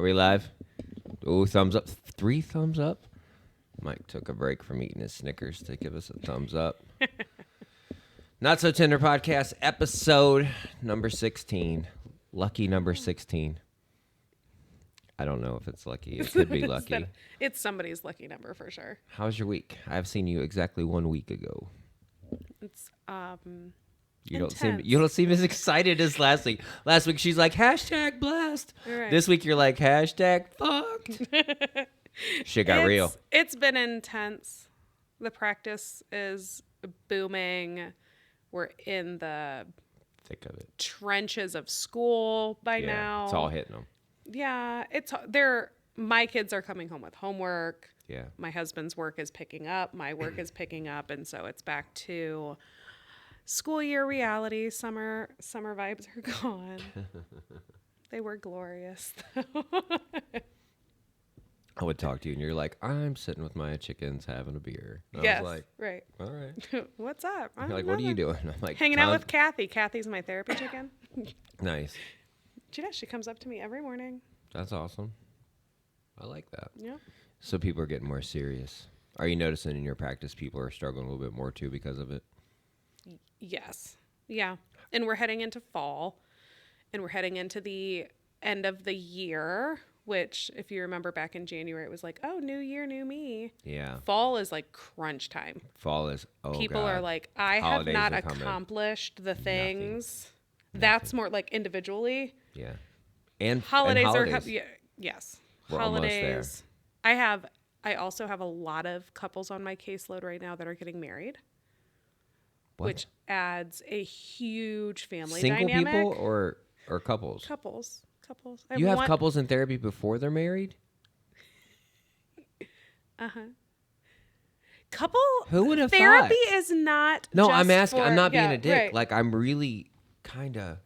Are we live? Ooh, thumbs up. 3 thumbs up. Mike took a break from eating his Snickers to give us a thumbs up. Not So Tender Podcast, episode number 16. Lucky number 16. I don't know if it's lucky. It could be lucky. It's somebody's lucky number for sure. How's your week? I've seen you exactly 1 week ago. It's You don't seem as excited as last week. Last week she's like hashtag blessed. Right. This week you're like hashtag fucked. Shit got real. It's been intense. The practice is booming. We're in the thick of it. Trenches of school by now. It's all hitting them. Yeah, my kids are coming home with homework. Yeah. My husband's work is picking up. My work is picking up, and so it's back to school year reality. Summer vibes are gone. They were glorious, though. I would talk to you, and you're like, I'm sitting with my chickens having a beer. And yes, I was like, right. All right. What's up? You're like, what are you doing? I'm like, hanging out with Kathy. Kathy's my therapy chicken. Nice. She comes up to me every morning. That's awesome. I like that. Yeah. So people are getting more serious. Are you noticing in your practice people are struggling a little bit more too because of it? Yes. Yeah. And we're heading into fall, and we're heading into the end of the year, which if you remember back in January, it was like, oh, new year, new me. Yeah. Fall is like crunch time. Fall is, People God. are like, I Holidays have not are coming. Accomplished the things. Nothing. That's more like individually. Yeah. And holidays are yes. We're holidays. I also have a lot of couples on my caseload right now that are getting married. What? Which adds a huge family Single dynamic. people or couples? Couples. You have couples in therapy before they're married? Uh-huh. Couple Who would have therapy thought? Is not No, just I'm asking. I'm not being yeah, a dick. right. Like, I'm really kind of...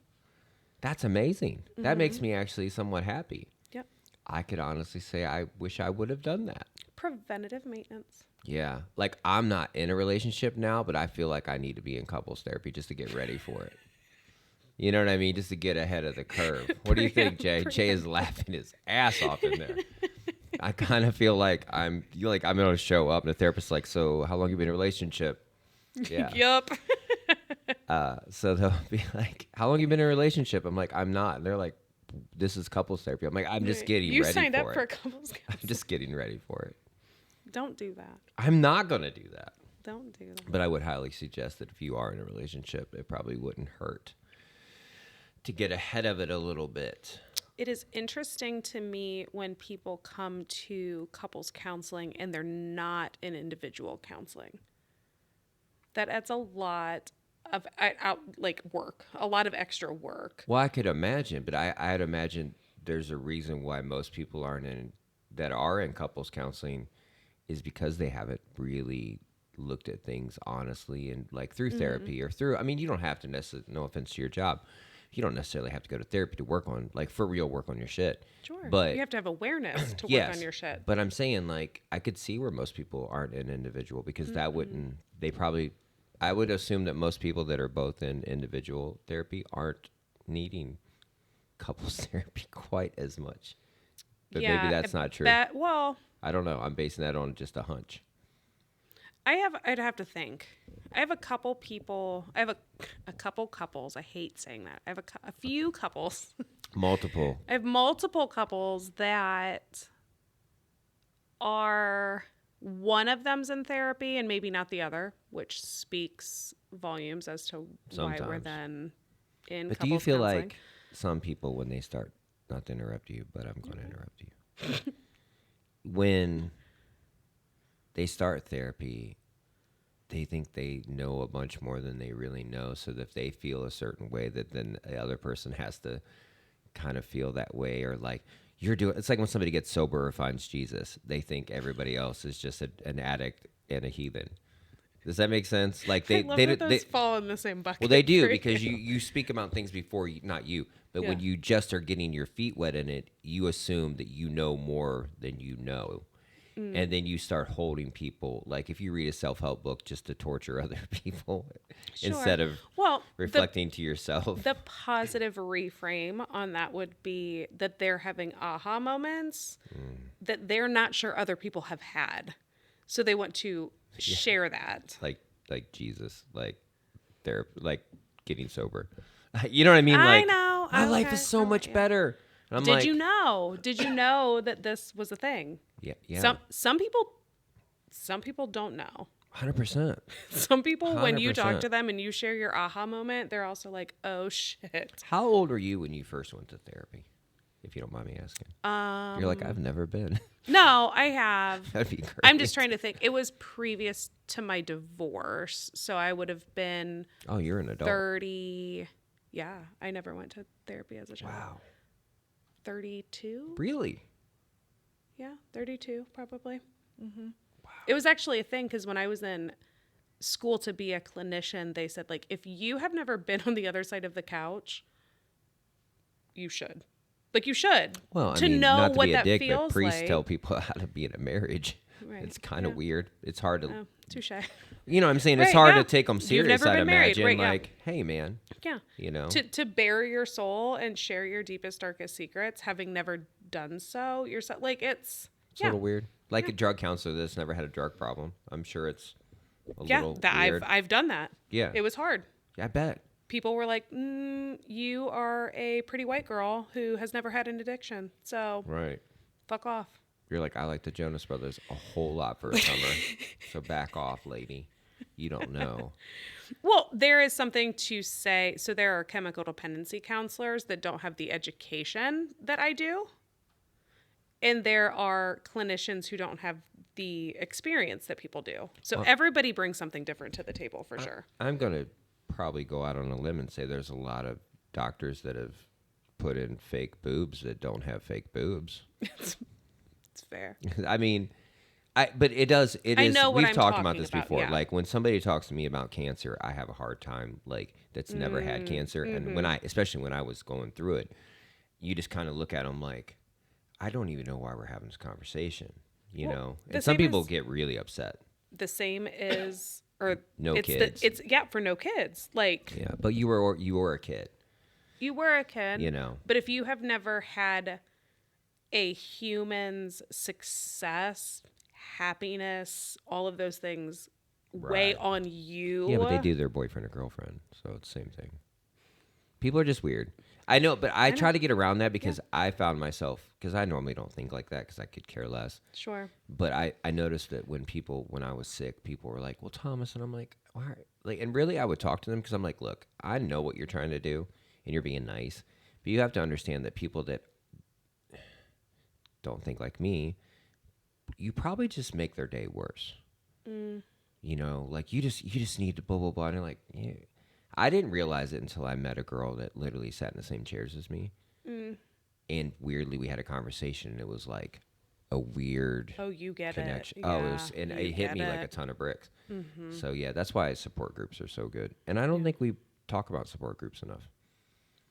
That's amazing. Mm-hmm. That makes me actually somewhat happy. Yep. I could honestly say I wish I would have done that. Preventative maintenance. Yeah. Like, I'm not in a relationship now, but I feel like I need to be in couples therapy just to get ready for it. You know what I mean? Just to get ahead of the curve. What do you think, Jay? Jay is laughing his ass off in there. I kind of feel like I'm going to show up and the therapist's like, so how long you been in a relationship? Yeah. Yup. So they'll be like, how long you been in a relationship? I'm like, I'm not. And they're like, this is couples therapy. I'm like, I'm just getting ready for it. You signed up for couples counseling. I'm just getting ready for it. Don't do that. I'm not going to do that. Don't do that. But I would highly suggest that if you are in a relationship, it probably wouldn't hurt to get ahead of it a little bit. It is interesting to me when people come to couples counseling and they're not in individual counseling. That adds a lot of work, a lot of extra work. Well, I could imagine, but I'd imagine there's a reason why most people that are in couples counseling is because they haven't really looked at things honestly and like through therapy or through, I mean, you don't have to necessarily, no offense to your job, you don't necessarily have to go to therapy to work on, like, for real work on your shit. Sure. But you have to have awareness to yes, work on your shit. But I'm saying, like, I could see where most people aren't in individual because that wouldn't, I would assume that most people that are both in individual therapy aren't needing couples therapy quite as much. But maybe that's not true. I don't know. I'm basing that on just a hunch. I'd have to think. I have a couple people. I have a couple couples. I hate saying that. I have a few couples. Multiple. I have multiple couples that are, one of them's in therapy and maybe not the other, which speaks volumes as to why we're then in But couples do you feel counseling. like some people, when they start, not to interrupt you, but I'm going to interrupt you. When they start therapy, they think they know a bunch more than they really know. So that if they feel a certain way, that then the other person has to kind of feel that way, or like it's like when somebody gets sober or finds Jesus, they think everybody else is just an addict and a heathen. Does that make sense? Like they fall in the same bucket. Well, they do because you speak about things before not you, but Yeah. when you just are getting your feet wet in it, you assume that you know more than you know. and then you start holding people. Like if you read a self-help book just to torture other people instead of Well, reflecting to yourself. the positive reframe on that would be that they're having aha moments that they're not sure other people have had. So they want to share that. like Jesus, like they're like getting sober. You know what I mean? I Like know. my life Okay. is so much better. And I'm Did like, you know? Did you know that this was a thing? yeah, Some people don't know. 100%. Some people, when you talk 100%. to them and you share your aha moment, they're also like, "Oh shit." How old were you when you first went to therapy? If you don't mind me asking. You're like, I've never been. No, I have. That'd be great. I'm just trying to think. It was previous to my divorce, so I would have been Oh, you're an adult. 30. Yeah, I never went to therapy as a child. Wow. 32? Really? Yeah, 32 probably. Wow. It was actually a thing because when I was in school to be a clinician, they said, like, if you have never been on the other side of the couch, you should. Like, you should. Well, I to mean, know not to what be a that dick, but feels priests like. tell people how to be in a marriage. Right, It's kind of yeah. weird. It's hard to, Oh, touche. you know what I'm saying? It's Right, hard yeah. to take them You've serious, never I'd been married, imagine. right, yeah. Like, hey, man, Yeah. you know? To bare your soul and share your deepest, darkest secrets, having never done so yourself. Like, it's It's a little weird. Like a drug counselor that's never had a drug problem. I'm sure it's a little weird. I've done that. Yeah. It was hard. I bet. People were like, you are a pretty white girl who has never had an addiction. So Right. fuck off. You're like, I like the Jonas Brothers a whole lot for a summer. So back off, lady. You don't know. Well, there is something to say. So there are chemical dependency counselors that don't have the education that I do. And there are clinicians who don't have the experience that people do. So everybody brings something different to the table for sure. I'm going to probably go out on a limb and say there's a lot of doctors that have put in fake boobs that don't have fake boobs. It's fair. I mean, but it does. It I is. know what We've I'm talked about talking this about, before. yeah. Like when somebody talks to me about cancer, I have a hard time. Like that's never had cancer, and when especially when I was going through it, you just kind of look at them like, I don't even know why we're having this conversation. You know, the and some same people is- get really upset. The same is, or No it's kids. for no kids. Like Yeah, but you were a kid. you were a kid, You know. but if you have never had a human's success, happiness, all of those things weigh Right. on you. Yeah, but they do their boyfriend or girlfriend, so it's the same thing. People are just weird. I know, but I try to get around that because I found myself, because I normally don't think like that because I could care less. Sure. But I noticed that when I was sick, people were like, well, Thomas, and I'm like, why? Like, and really I would talk to them because I'm like, look, I know what you're trying to do and you're being nice, but you have to understand that people that don't think like me, you probably just make their day worse. You know, like you just need to blah, blah, blah. And like, yeah. I didn't realize it until I met a girl that literally sat in the same chairs as me. And weirdly, we had a conversation and it was like a weird Oh, you get connection. it. Oh, Yeah, it you hit get me like a it. ton of bricks. So yeah, that's why support groups are so good. And I don't think we talk about support groups enough.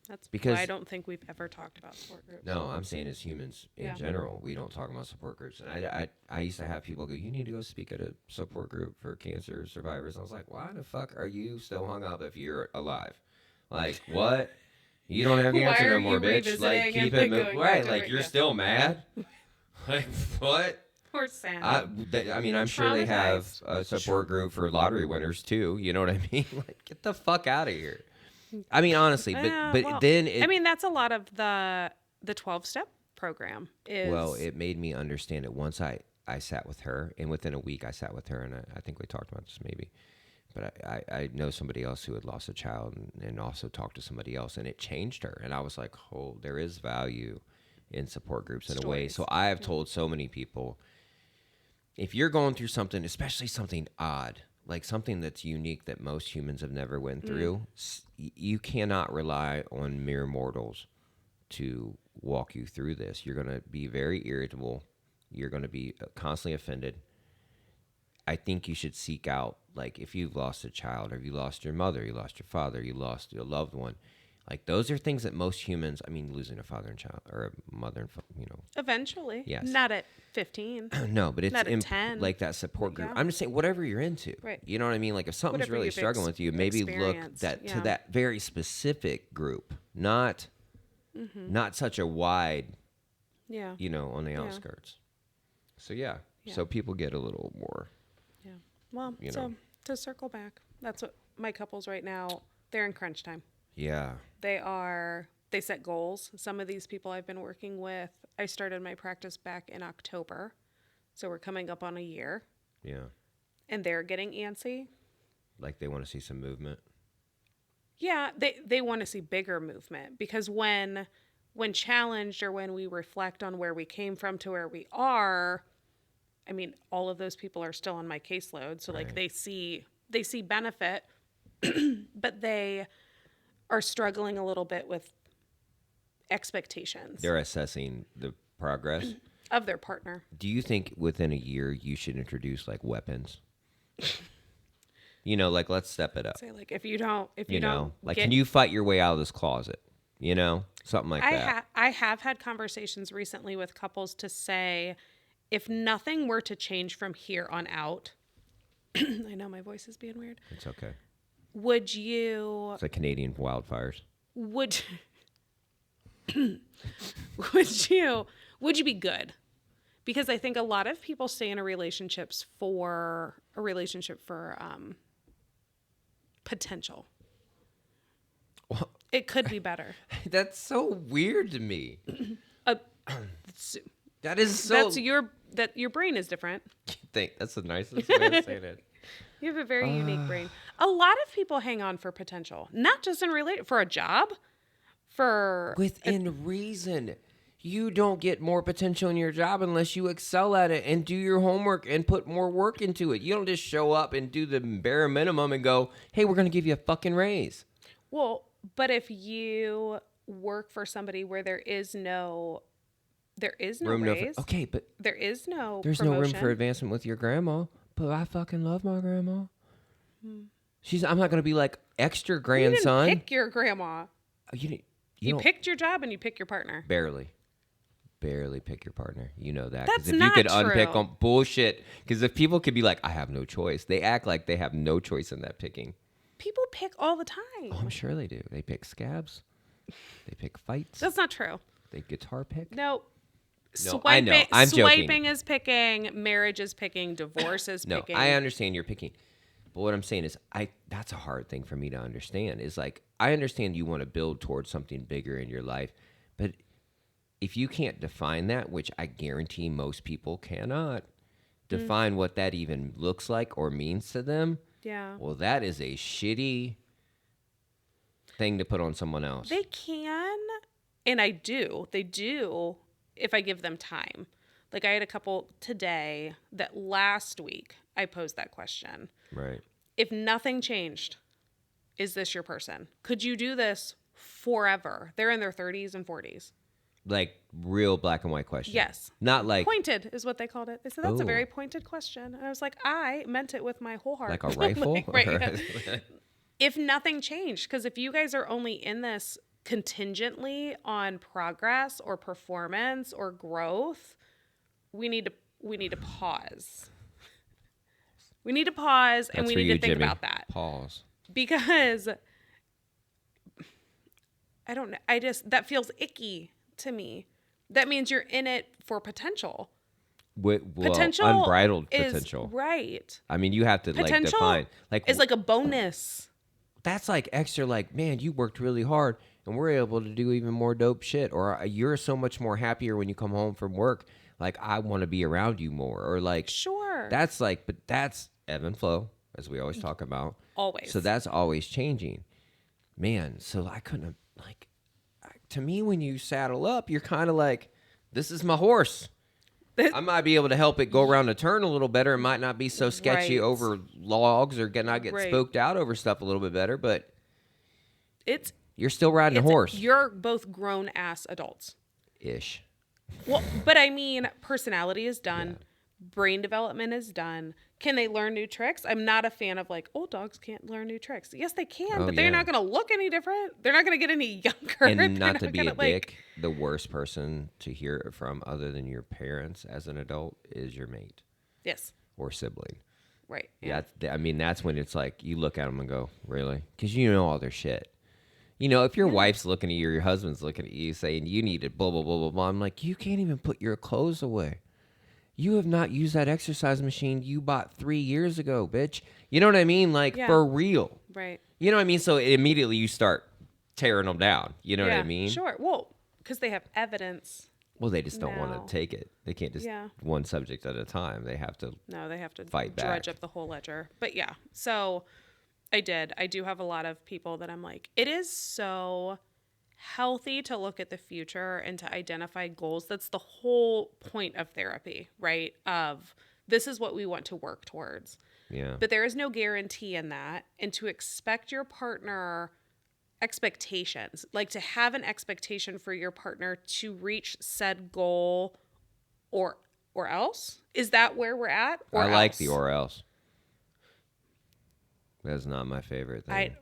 That's because- why I don't think we've ever talked about support groups. No, I'm saying as humans in Yeah. general, we don't talk about support groups. And I used to have people go, you need to go speak at a support group for cancer survivors. I was like, why the fuck are you still hung up if you're alive? Like, what? You don't have Why cancer are no you more, bitch. revisiting Like, and keep then it moving. going Right, back to like, it? you're Yeah. still mad? Like, what? Poor Sam. I mean, I'm sure they have a support group for lottery winners, too. You know what I mean? Like, get the fuck out of here. I mean, honestly, but Well, then it... I mean, that's a lot of the 12-step program is. Well, it made me understand it once I sat with her, and within a week I sat with her, and I think we talked about this maybe. But I know somebody else who had lost a child and also talked to somebody else, and it changed her. And I was like, oh, there is value in support groups in a way. Stories. So I have told so many people, if you're going through something, especially something odd, like something that's unique that most humans have never went through, you cannot rely on mere mortals to walk you through this. You're going to be very irritable. You're going to be constantly offended. I think you should seek out, like, if you've lost a child, or if you lost your mother, you lost your father, you lost your loved one, Like those are things that most humans, I mean, losing a father and child or a mother and, Eventually. Yes. Not at 15. no, but it's Not at 10. like that support group. Yeah. I'm just saying, whatever you're into, Right. you know what I mean? Like if something's Whatever really you've struggling with you, maybe look experienced, to that very specific group, not such a wide, Yeah. on the outskirts. So yeah, so people get a little more. Yeah. Well, You so know. to circle back, that's what my couples right now, they're in crunch time. Yeah. They set goals. Some of these people I've been working with, I started my practice back in October. So we're coming up on a year. Yeah. And they're getting antsy. Like they want to see some movement. Yeah, they want to see bigger movement because when challenged or when we reflect on where we came from to where we are, I mean, all of those people are still on my caseload. So like they see benefit, but they are struggling a little bit with expectations They're assessing the progress. of their partner. Do you think within a year you should introduce like weapons? Like let's step it up. Say like if you don't like get, can you fight your way out of this closet? Something like that. I have had conversations recently with couples to say if nothing were to change from here on out, I know my voice is being weird. It's okay. Would you It's like Canadian wildfires. would would you be good? Because I think a lot of people stay in relationships for potential. Well, It could be better. that's so weird to me. That is so. That's your brain is different. That's the nicest way of saying it. You have a very unique brain. A lot of people hang on for potential, not just for a job, Within reason. You don't get more potential in your job unless you excel at it and do your homework and put more work into it. You don't just show up and do the bare minimum and go, hey, we're going to give you a fucking raise. Well, but if you work for somebody where there is no raise, okay, but there is no there's promotion. no room for advancement with your grandma. But I fucking love my grandma. I'm not going to be like extra grandson. You didn't pick your grandma. You don't- picked your job and you picked your partner. Barely pick your partner. You know that. That's if not you could unpick true. on bullshit. Because if people could be like, I have no choice. They act like they have no choice in that picking. People pick all the time. Oh, I'm sure they do. They pick scabs. They pick fights. That's not true. They guitar pick. No. No, I know. I'm joking. Swiping is picking. Marriage is picking. Divorce is No, picking. I understand you're picking. But what I'm saying is, that's a hard thing for me to understand. Is like, I understand you want to build towards something bigger in your life, but if you can't define that, which I guarantee most people cannot define what that even looks like or means to them, Yeah. well, that is a shitty thing to put on someone else. They can, and they do, if I give them time. Like I had a couple today that last week I posed that question. Right. If nothing changed, is this your person? Could you do this forever? They're in their 30s and 40s. Like real black and white question. Yes. Not like Pointed is what they called it. They said, that's a Oh. very pointed question. And I was like, I meant it with my whole heart. like a rifle. Like, right. If nothing changed, because if you guys are only in this contingently on progress or performance or growth, we need to pause. We need to pause and That's we for need you, to think Jimmy. about that. Pause. Because I don't know. That feels icky to me. That means you're in it for potential. Well, Potential unbridled is potential. Right. I mean, you have to like Potential define. Like It's like a bonus. that's like extra. Like, man, you worked really hard, and we're able to do even more dope shit. Or you're so much more happier when you come home from work. Like, I want to be around you more. Or like, Sure. that's like, but that's ebb and flow, as we always talk about. Always. So that's always changing, man. So I couldn't have like. To me, when you saddle up, you're kind of like, this is my horse. I might be able to help it go around the turn a little better. It might not be so sketchy Right. over logs or not get Right. spooked out over stuff a little bit better, but It's you're still riding a horse. You're both grown ass adults. Ish. Well, but I mean, personality is done. brain development is done. Can they learn new tricks? I'm not a fan of like, old dogs can't learn new tricks. Yes, they can, Oh but they're yeah. not going to look any different. They're not going to get any younger. And They're not to not be going a to like, dick, the worst person to hear it from other than your parents as an adult is your mate yes, or sibling. right. Yeah, I mean, that's when it's like you look at them and go, really? Because you know all their shit. You know, if your Yeah. wife's looking at you or your husband's looking at you saying you need to blah, blah, blah, blah, blah, I'm like, you can't even put your clothes away. You have not used that exercise machine you bought 3 years ago, bitch. You know what I mean? Like, Yeah. for real. Right. You know what I mean? So immediately you start tearing them down. You know what I Yeah, mean? sure. Well, because they have evidence. Well, they just don't No. want to take it. They can't just Yeah. one subject at a time. They have to No, they have to fight dredge back. up the whole ledger. But yeah, so I do have a lot of people that I'm like, it is so healthy to look at the future and to identify goals. That's the whole point of therapy, right? Of this is what we want to work towards. Yeah. But there is no guarantee in that. And to expect your partner expectations, like to have an expectation for your partner to reach said goal or else? Is that where we're at? Or I like else? the or else. That's not my favorite thing.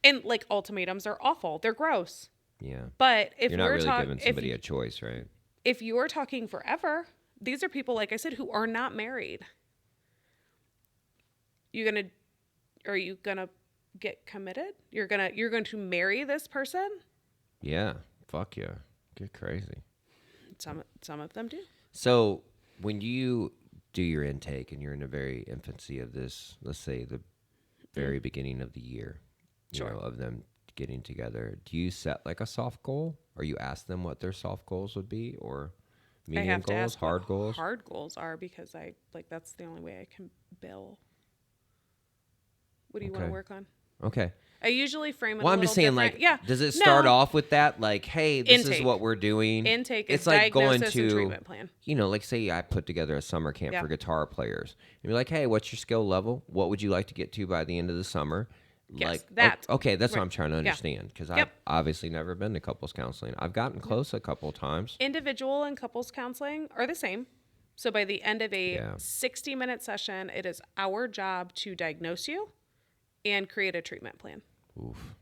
And like ultimatums are awful. They're gross. Yeah. But if You're not we're really talking, giving somebody a choice, right? if you're talking forever, these are people, like I said, who are not married. Are you gonna get committed? You're going to marry this person? Yeah. Fuck yeah. Get crazy. Some of them do. So when you do your intake and you're in the very infancy of this, let's say the very beginning of the year, Sure. you know, of them getting together, do you set like a soft goal, or you ask them what their soft goals would be, or I medium have to goals, ask hard what goals? hard goals are because I like that's the only way I can bill. What do you want to Okay. work on? Okay. I usually frame it. Well, a I'm just little saying, different. like, yeah. does it start No. off with that? Like, hey, this is Intake. what we're doing. Intake It's is like going diagnosis and treatment plan. you know, like say I put together a summer camp Yeah. for guitar players. And you're like, hey, what's your skill level? What would you like to get to by the end of the summer? Yes, Like, that. okay, that's what Right. I'm trying to Yeah. understand because Yep. I've obviously never been to couples counseling. I've gotten close a couple times. Individual and couples counseling are the same. So by the end of a Yeah. 60-minute session, it is our job to diagnose you and create a treatment plan. Oof.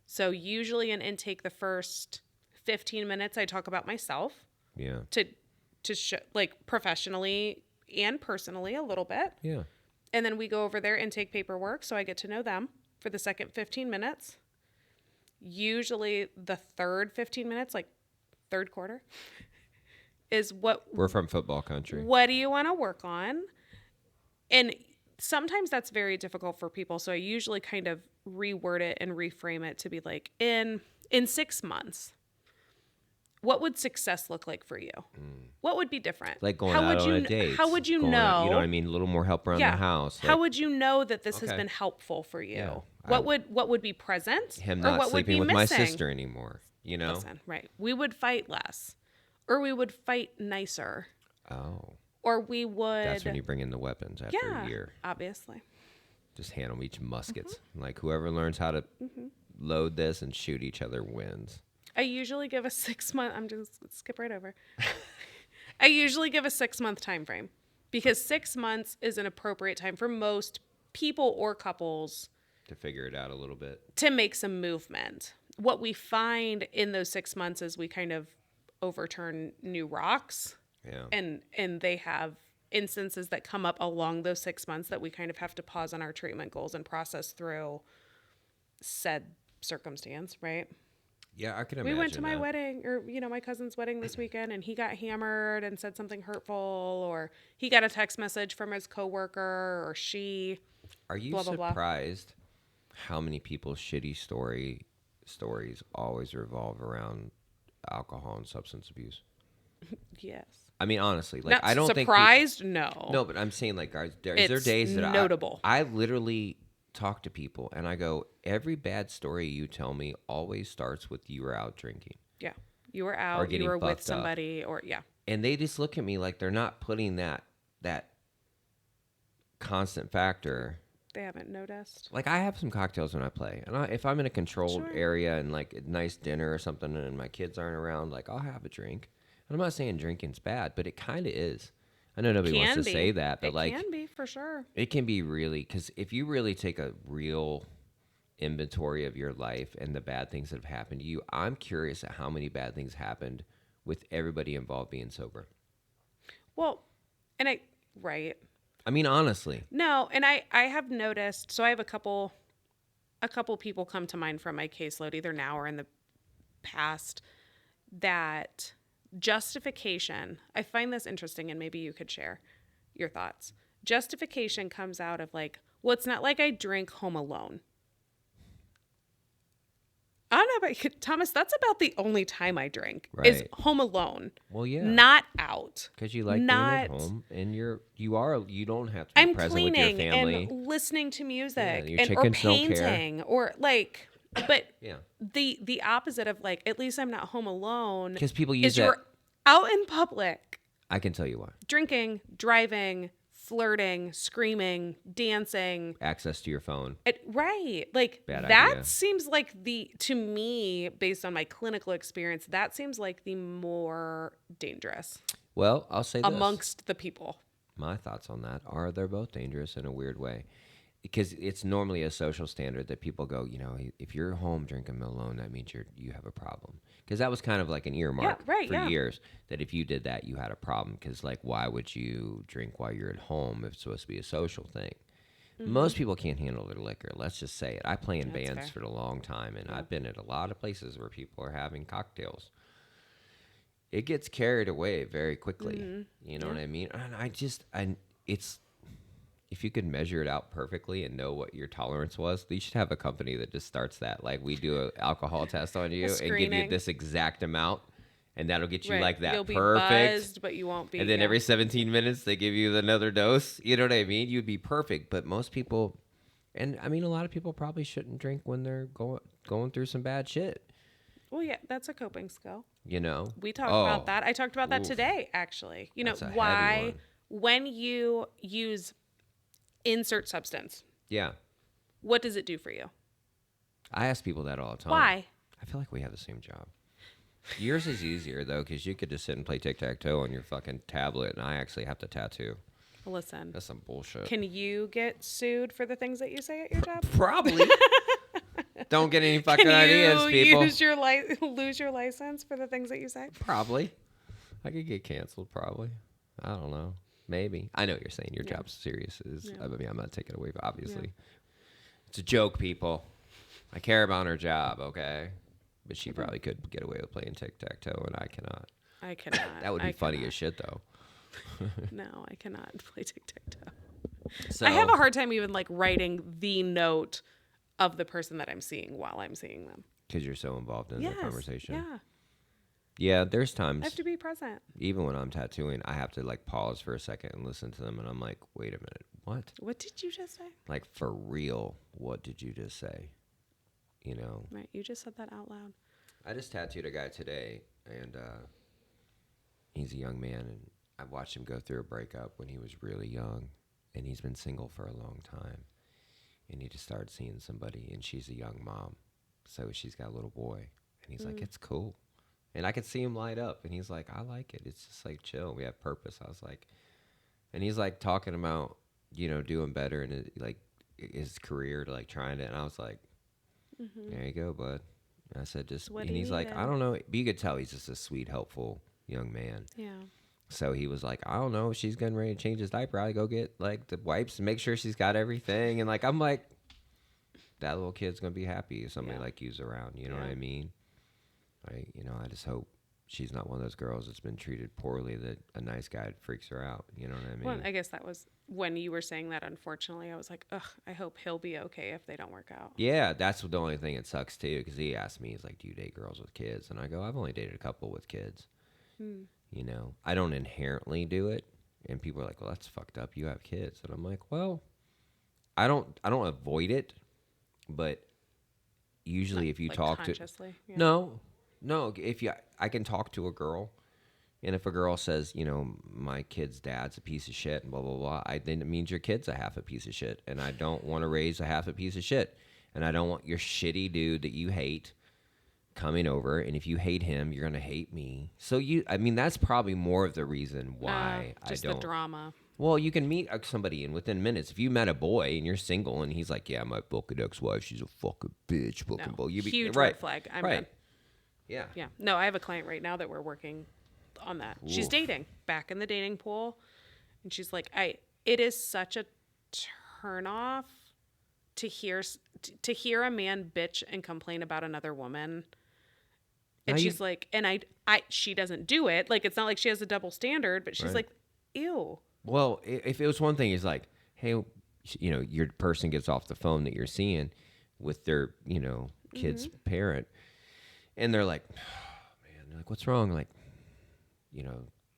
So usually in intake, the first 15 minutes, I talk about myself Yeah. to show, like professionally and personally a little bit. Yeah. And then we go over their intake paperwork. So I get to know them for the second 15 minutes. Usually the third 15 minutes, like third quarter, is We're from football country. what do you want to work on? And sometimes that's very difficult for people. So I usually kind of reword it and reframe it to be like, in 6 months, what would success look like for you? What would be different? Like going how out would on you, a date. How would you going know? out- you know what I mean? A little more help around Yeah. the house. How like would you know that this has Okay. been helpful for you? Yeah. What would be present? him or not what would sleeping be with missing? my sister anymore, you know? Listen, right. We would fight less. Or we would fight nicer. Oh. Or we would That's when you bring in the weapons after yeah, a year. obviously. Just hand them each muskets. Like whoever learns how to load this and shoot each other wins. I usually give a 6 month. I'm just skip right over. I usually give a 6 month time frame because 6 months is an appropriate time for most people or couples To figure it out a little bit. to make some movement. What we find in those 6 months is we kind of overturn new rocks, Yeah. and they have instances that come up along those 6 months that we kind of have to pause on our treatment goals and process through said circumstance, right? Yeah, I can imagine. We went to my that. wedding or, my cousin's wedding this weekend and he got hammered and said something hurtful, or he got a text message from his coworker, or she. Are you blah, blah, blah. surprised how many people's shitty stories always revolve around alcohol and substance abuse? Yes. I mean, honestly, like Not I don't surprised? No. think no, but I'm saying like, is there It's days that notable. I literally talk to people and I go, every bad story you tell me always starts with you were out drinking, Yeah. You were Or out, getting you were fucked with up. somebody, or yeah. and they just look at me like they're not putting that constant factor. They haven't noticed. Like I have some cocktails when I play, and if I'm in a controlled Sure. area and like a nice dinner or something, and my kids aren't around, like I'll have a drink. And I'm not saying drinking's bad, but it kind of is. I know nobody wants Can to be. say that, but It like can be for sure. it can be really, because if you really take a real inventory of your life and the bad things that have happened to you, I'm curious at how many bad things happened with everybody involved being sober. Well, and I right. I mean, honestly. No, and I have noticed, so I have a couple people come to mind from my caseload either now or in the past that justification, I find this interesting and maybe you could share your thoughts. Justification comes out of like, well, it's not like I drink home alone. I don't know about you, Thomas. That's about the only time I drink is Right. home alone, Well, yeah. not out. Because you like being at home and you don't have to be I'm present with your cleaning family. and listening to music your and or chickens don't care. painting or like, but Yeah. the opposite of like, at least I'm not home alone. Because people use is that. you're out in public I can tell you why. drinking, driving, flirting, screaming, dancing. Access to your phone. Right. Like Bad that idea. seems like to me, based on my clinical experience, that seems like the more dangerous Well, I'll say this. amongst the people. My thoughts on that are they're both dangerous in a weird way. Because it's normally a social standard that people go, if you're home drinking alone, that means you have a problem. Because that was kind of like an earmark for years that if you did that, you had a problem. Because like, why would you drink while you're at home if it's supposed to be a social thing? Mm-hmm. Most people can't handle their liquor. Let's just say it. I play in bands for a long time, and I've been at a lot of places where people are having cocktails. It gets carried away very quickly. Mm-hmm. You know what I mean? And it's. If you could measure it out perfectly and know what your tolerance was, you should have a company that just starts that. Like we do an alcohol test on you and give you this exact amount, and that'll get you like that You'll be perfect. buzzed, but you won't be. And then every 17 minutes they give you another dose. You know what I mean? You'd be perfect. But most people, and I mean a lot of people probably shouldn't drink when they're going through some bad shit. Well, yeah, that's a coping skill. We talked about that. I talked about that today, actually. That's a why heavy one. When you use insert substance. Yeah. What does it do for you? I ask people that all the time. Why? I feel like we have the same job. Yours is easier, though, because you could just sit and play tic-tac-toe on your fucking tablet, and I actually have to tattoo. Listen. That's some bullshit. Can you get sued for the things that you say at your job? Probably. Don't get any fucking ideas, people. Lose your license for the things that you say? Probably. I could get canceled, probably. I don't know. Maybe. I know what you're saying. Your job's serious. I mean, I'm not taking it away, but obviously. It's a joke, people. I care about her job, okay? But she probably could get away with playing tic-tac-toe, and I cannot. I cannot. That would be funny as shit, though. No, I cannot play tic-tac-toe. So, I have a hard time even like writing the note of the person that I'm seeing while I'm seeing them. Because you're so involved in the conversation. Yeah. Yeah, there's times. I have to be present. Even when I'm tattooing, I have to like pause for a second and listen to them, and I'm like, wait a minute, what? What did you just say? Like, for real, what did you just say? Right, you just said that out loud. I just tattooed a guy today, and he's a young man, and I watched him go through a breakup when he was really young, and he's been single for a long time, and he just started seeing somebody, and she's a young mom, so she's got a little boy, and he's like, it's cool. And I could see him light up, and he's like, I like it. It's just like chill. We have purpose. I was like, and he's like talking about, doing better in his career, to like trying to, and I was like, there you go, bud. And I said, and he's like, I don't know. But you could tell he's just a sweet, helpful young man. Yeah. So he was like, I don't know. She's getting ready to change his diaper. I gotta go get like the wipes and make sure she's got everything. And like, I'm like, that little kid's gonna be happy if somebody like you's around. You know what I mean? I just hope she's not one of those girls that's been treated poorly that a nice guy freaks her out. You know what I mean? Well, I guess that was when you were saying that, unfortunately, I was like, ugh, I hope he'll be okay if they don't work out. Yeah, that's the only thing that sucks too, because he asked me, he's like, do you date girls with kids? And I go, I've only dated a couple with kids. I don't inherently do it. And people are like, well, that's fucked up. You have kids. And I'm like, well, I don't avoid it, but usually if you like talk to... Yeah. No, I can talk to a girl, and if a girl says, my kid's dad's a piece of shit and blah, blah, blah, then it means your kid's a half a piece of shit, and I don't want to raise a half a piece of shit, and I don't want your shitty dude that you hate coming over, and if you hate him, you're gonna hate me. So I mean, that's probably more of the reason why I just don't. the drama. Well, you can meet somebody, and within minutes, if you met a boy and you're single, and he's like, "Yeah, my fucking ex-wife, she's a fucking bitch, fucking No, boy." huge right, red flag. I'm right, done. yeah. Yeah. No, I have a client right now that we're working on that. She's Oof. dating, back in the dating pool, and she's like, it is such a turn off to hear a man bitch and complain about another woman. Now And she's like, and she doesn't do it. Like, it's not like she has a double standard, but she's Right. like, ew. Well, if it was one thing, it's like, hey, your person gets off the phone that you're seeing with their, kid's parent, and they're like, oh, man, they're like, what's wrong? Like,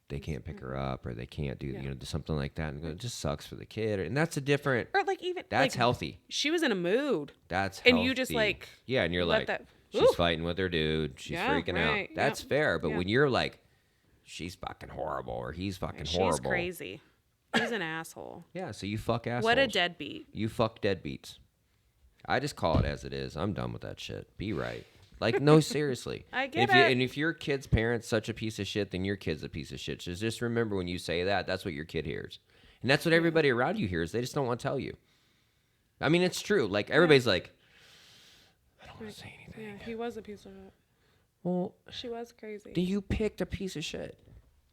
they can't pick her up, or they can't do, something like that, and it just sucks for the kid, and that's a different. Or like even That's like, healthy. she was in a mood. That's healthy. And you just like, yeah, and you're let like, that- she's Ooh. fighting with her dude, she's Yeah, freaking out. right, That's yep, fair, but yeah. when you're like, she's fucking horrible, or he's fucking She's horrible. crazy. He's an asshole. Yeah, so you fuck assholes. What a deadbeat. You fuck deadbeats. I just call it as it is. I'm done with that shit. Be right. Like, no, seriously. I get it. it. And if your kid's parent's such a piece of shit, then your kid's a piece of shit. Just remember when you say that, that's what your kid hears. And that's what everybody around you hears. They just don't want to tell you. I mean, it's true. Like, everybody's like, I don't want to say anything. Yeah, he was a piece of shit. Well, She was crazy. you picked a piece of shit.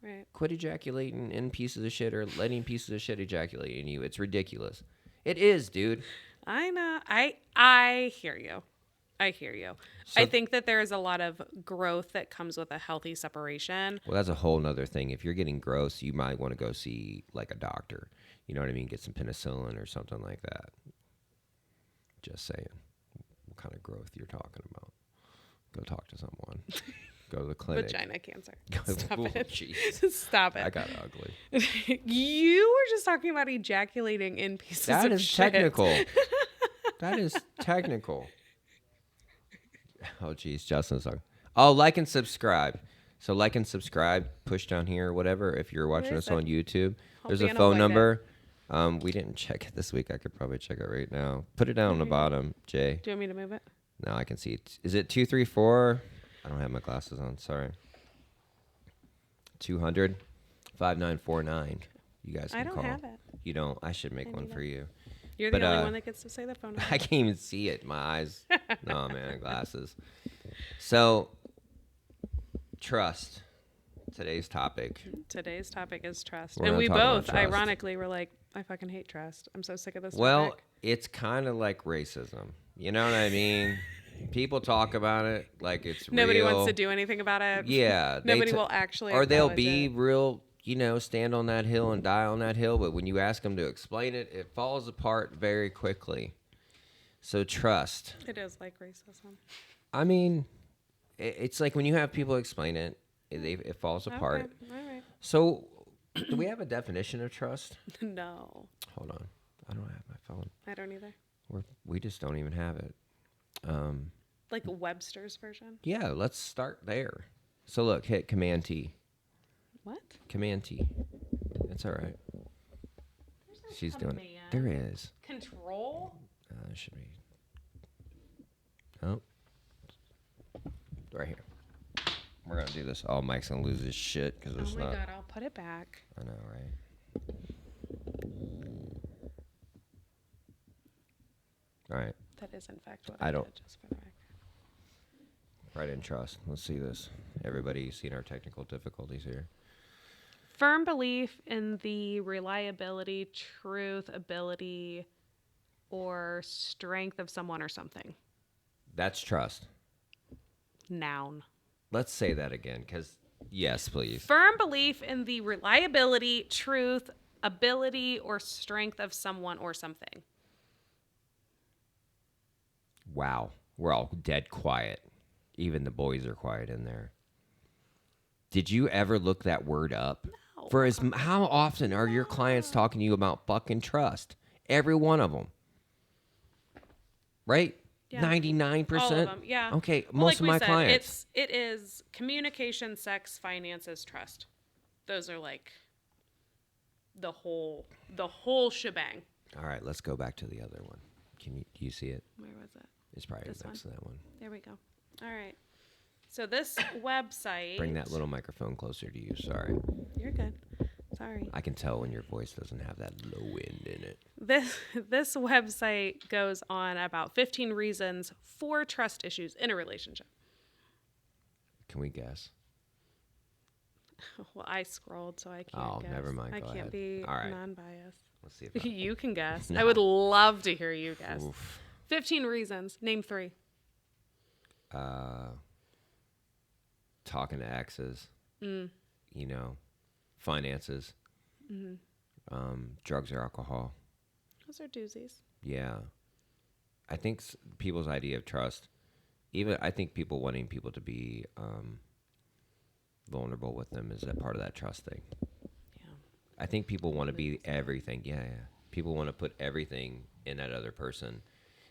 Right. Quit ejaculating in pieces of shit, or letting pieces of shit ejaculate in you. It's ridiculous. It is, dude. I know. I hear you. I hear you. So- I think that there is a lot of growth that comes with a healthy separation. Well, that's a whole nother thing. If you're getting gross, you might want to go see like a doctor. You know what I mean? Get some penicillin or something like that. Just saying. What kind of growth you're talking about? Go talk to someone. Go to the clinic. Vagina cancer. Go- Stop Ooh, it. jeez. Stop it. I got ugly. You were just talking about ejaculating in pieces That of is shit. technical. That is technical. Oh, geez. Justin's talking. Oh, like and subscribe. So like and subscribe. Push down here or whatever. If you're watching is us on YouTube, there's a Hope you phone know what number. We didn't check it this week. I could probably check it right now. Put it down on the bottom, Jay. Do you want me to move it? No, I can see it. Is it 234? I don't have my glasses on. Sorry. 200 5949. You guys can I don't call. have it. You don't. I should make I one need for it. you. You're But, the only one that gets to say the phone number. I can't even see it. My eyes. No, man, glasses. So, trust. Today's topic. Today's topic is trust. We're And gonna we talk about both, trust. ironically, were like, I fucking hate trust. I'm so sick of this Well, topic. it's kind of like racism. You know what I mean? People talk about it like it's Nobody real. wants to do anything about it. Yeah. they Nobody t- will actually Or they'll acknowledge be it. real, stand on that hill and die on that hill. But when you ask them to explain it, it falls apart very quickly. So trust. It is like racism. I mean, it's like when you have people explain it, it falls apart. Okay. All right. So do we have a definition of trust? No, Hold on. I don't have my phone. I don't either. We just don't even have it. Like Webster's version. Yeah, let's start there. So look, hit Command T. What? Command T. That's all right. She's doing it. There is. Control? There should be. Oh. Right here. We're going to do this. Oh, Mike's going to lose his shit because Oh it's my not. god, I'll put it back. I know, right? All right. That is, in fact, what I don't- did, just for the record. Right in trust. Let's see this. Everybody seen our technical difficulties here. Firm belief in the reliability, truth, ability, or strength of someone or something. That's trust. Noun. Let's say that again because, yes, please. Firm belief in the reliability, truth, ability, or strength of someone or something. Wow. We're all dead quiet. Even the boys are quiet in there. Did you ever look that word up? No. How often are your clients talking to you about fucking trust? Every one of them. Right? Yeah. 99%? All of them, yeah. Okay, Well, most of my clients. It is communication, sex, finances, trust. Those are like the whole shebang. All right, let's go back to the other one. Do you see it? Where was it? It's probably This next to that one. There we go. All right. So this website. Bring that little microphone closer to you. Sorry. You're good. Sorry. I can tell when your voice doesn't have that low end in it. This website goes on about 15 reasons for trust issues in a relationship. Can we guess? Well, I scrolled, so I can't Oh, guess. never mind. I Go can't ahead. be All right. non-biased. Let's see if You can guess. No. I would love to hear you guess. Oof. 15 reasons. Name 3. Talking to exes. You know, finances. Drugs or alcohol. Those are doozies. Yeah. I think people's idea of trust, I think people wanting people to be vulnerable with them is a part of that trust thing. Yeah. I think people want to be everything. Yeah. People want to put everything in that other person.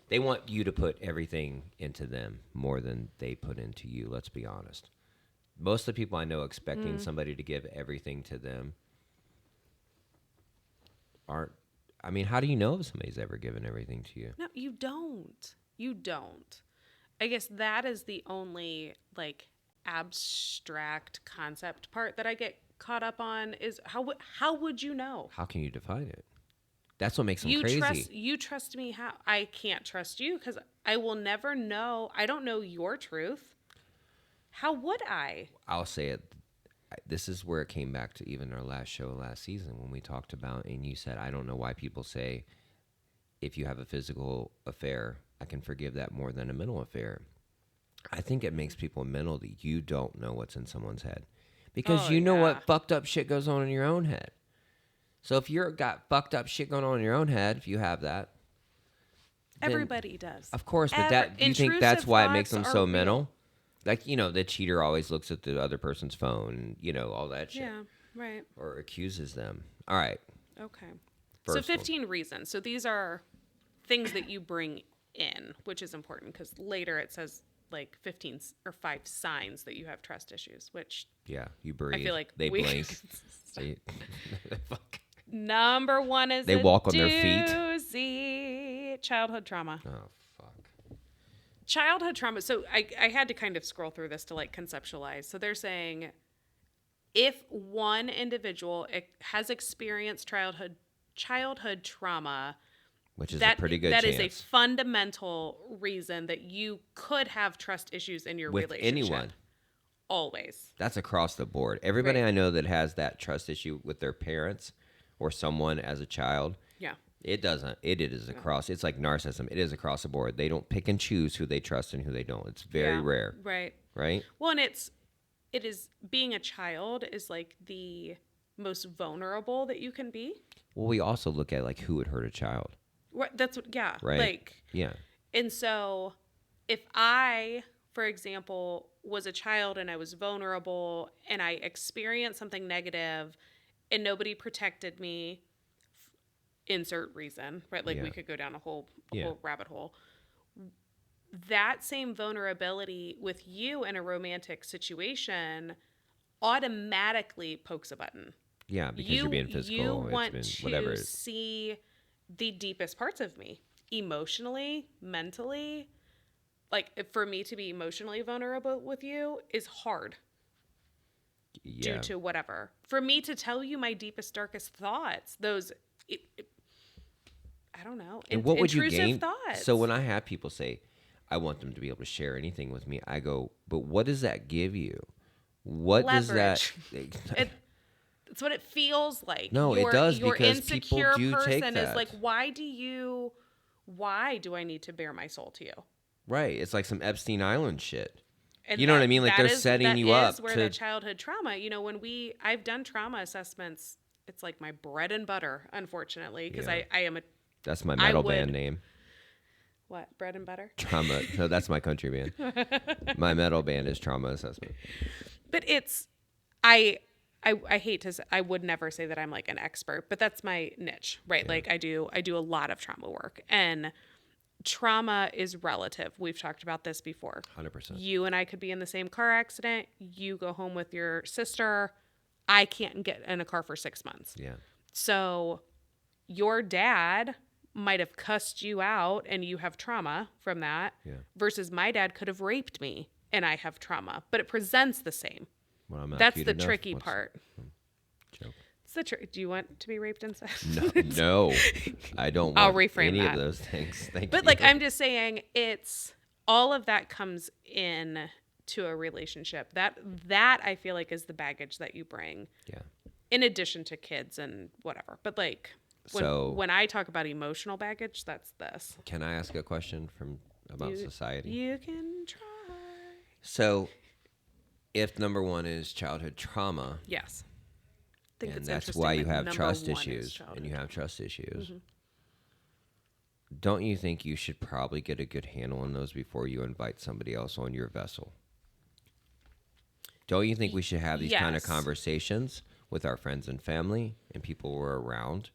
They want you to put everything into them more than they put into you, let's be honest. Most of the people I know expecting somebody to give everything to them aren't. I mean, how do you know if somebody's ever given everything to you? No, you don't. You don't. I guess that is the only abstract concept part that I get caught up on is how would you know? How can you define it? That's what makes them crazy. You trust me how? I can't trust you because I will never know. I don't know your truth. How would I? I'll say it. This is where it came back to even our last show last season when we talked about, and you said, I don't know why people say if you have a physical affair, I can forgive that more than a mental affair. I think it makes people mental that you don't know what's in someone's head because you know what fucked up shit goes on in your own head. So if you're got fucked up shit going on in your own head, if you have that, everybody does. Of course, but do you think that's why it makes them so mental? Like, the cheater always looks at the other person's phone, all that shit. Yeah, right. Or accuses them. All right. Okay. First so 15 reasons. So these are things that you bring in, which is important because later it says 15 or 5 signs that you have trust issues, which yeah, you breathe. I feel like they blink. Fuck. Number 1 is they walk on their feet. Doozy. Childhood trauma. Oh, fuck. Childhood trauma. So I had to kind of scroll through this to conceptualize. So they're saying if one individual has experienced childhood trauma, which is a pretty good chance. That is a fundamental reason that you could have trust issues in your relationship. With anyone. Always. That's across the board. Everybody I know that has that trust issue with their parents or someone as a child. Yeah. It doesn't. It is across. It's like narcissism. It is across the board. They don't pick and choose who they trust and who they don't. It's very rare. Right. Right? Well, and it is being a child is the most vulnerable that you can be. Well, we also look at who would hurt a child. Right. That's what. Yeah. Right. Yeah. And so, if I, for example, was a child and I was vulnerable and I experienced something negative, and nobody protected me. Insert reason, right? We could go down a whole rabbit hole. That same vulnerability with you in a romantic situation automatically pokes a button. Yeah, because you're being physical. You want to see the deepest parts of me, emotionally, mentally. For me to be emotionally vulnerable with you is hard. Due to whatever. For me to tell you my deepest, darkest thoughts, I don't know. And what would you gain? Thoughts. So when I have people say, I want them to be able to share anything with me, I go, but what does that give you? What Leverage. Does that... It's what it feels like. No, it does because people do take that. Is why do I need to bare my soul to you? Right. It's like some Epstein Island shit. And you know what I mean? They're setting you up. That is where the childhood trauma, when I've done trauma assessments, it's like my bread and butter, unfortunately, because I am a... That's my metal band name. What? Bread and butter? Trauma. No, that's my country band. My metal band is Trauma Assessment. But it's... I hate to say, I would never say that I'm an expert, but that's my niche, right? Yeah. I do a lot of trauma work, and trauma is relative. We've talked about this before. 100%. You and I could be in the same car accident. You go home with your sister. I can't get in a car for 6 months. Yeah. So your dad might have cussed you out and you have trauma from that versus my dad could have raped me and I have trauma, but it presents the same. Well, I'm That's the tricky What's part. joke? It's the do you want to be raped inside? No, I don't I'll want reframe any that. of those things. Thank But you. like, I'm just saying, it's all of that comes in to a relationship. That I feel like is the baggage that you bring. Yeah. In addition to kids and whatever. But like, when I talk about emotional baggage, that's this. Can I ask a question about society? You can try. So, if number one is childhood trauma, Yes. I think and it's that's why you have number trust one is issues, and you childhood have trust issues, don't you think you should probably get a good handle on those before you invite somebody else on your vessel? Don't you think we should have these kind of Yes. conversations with our friends and family and people who are around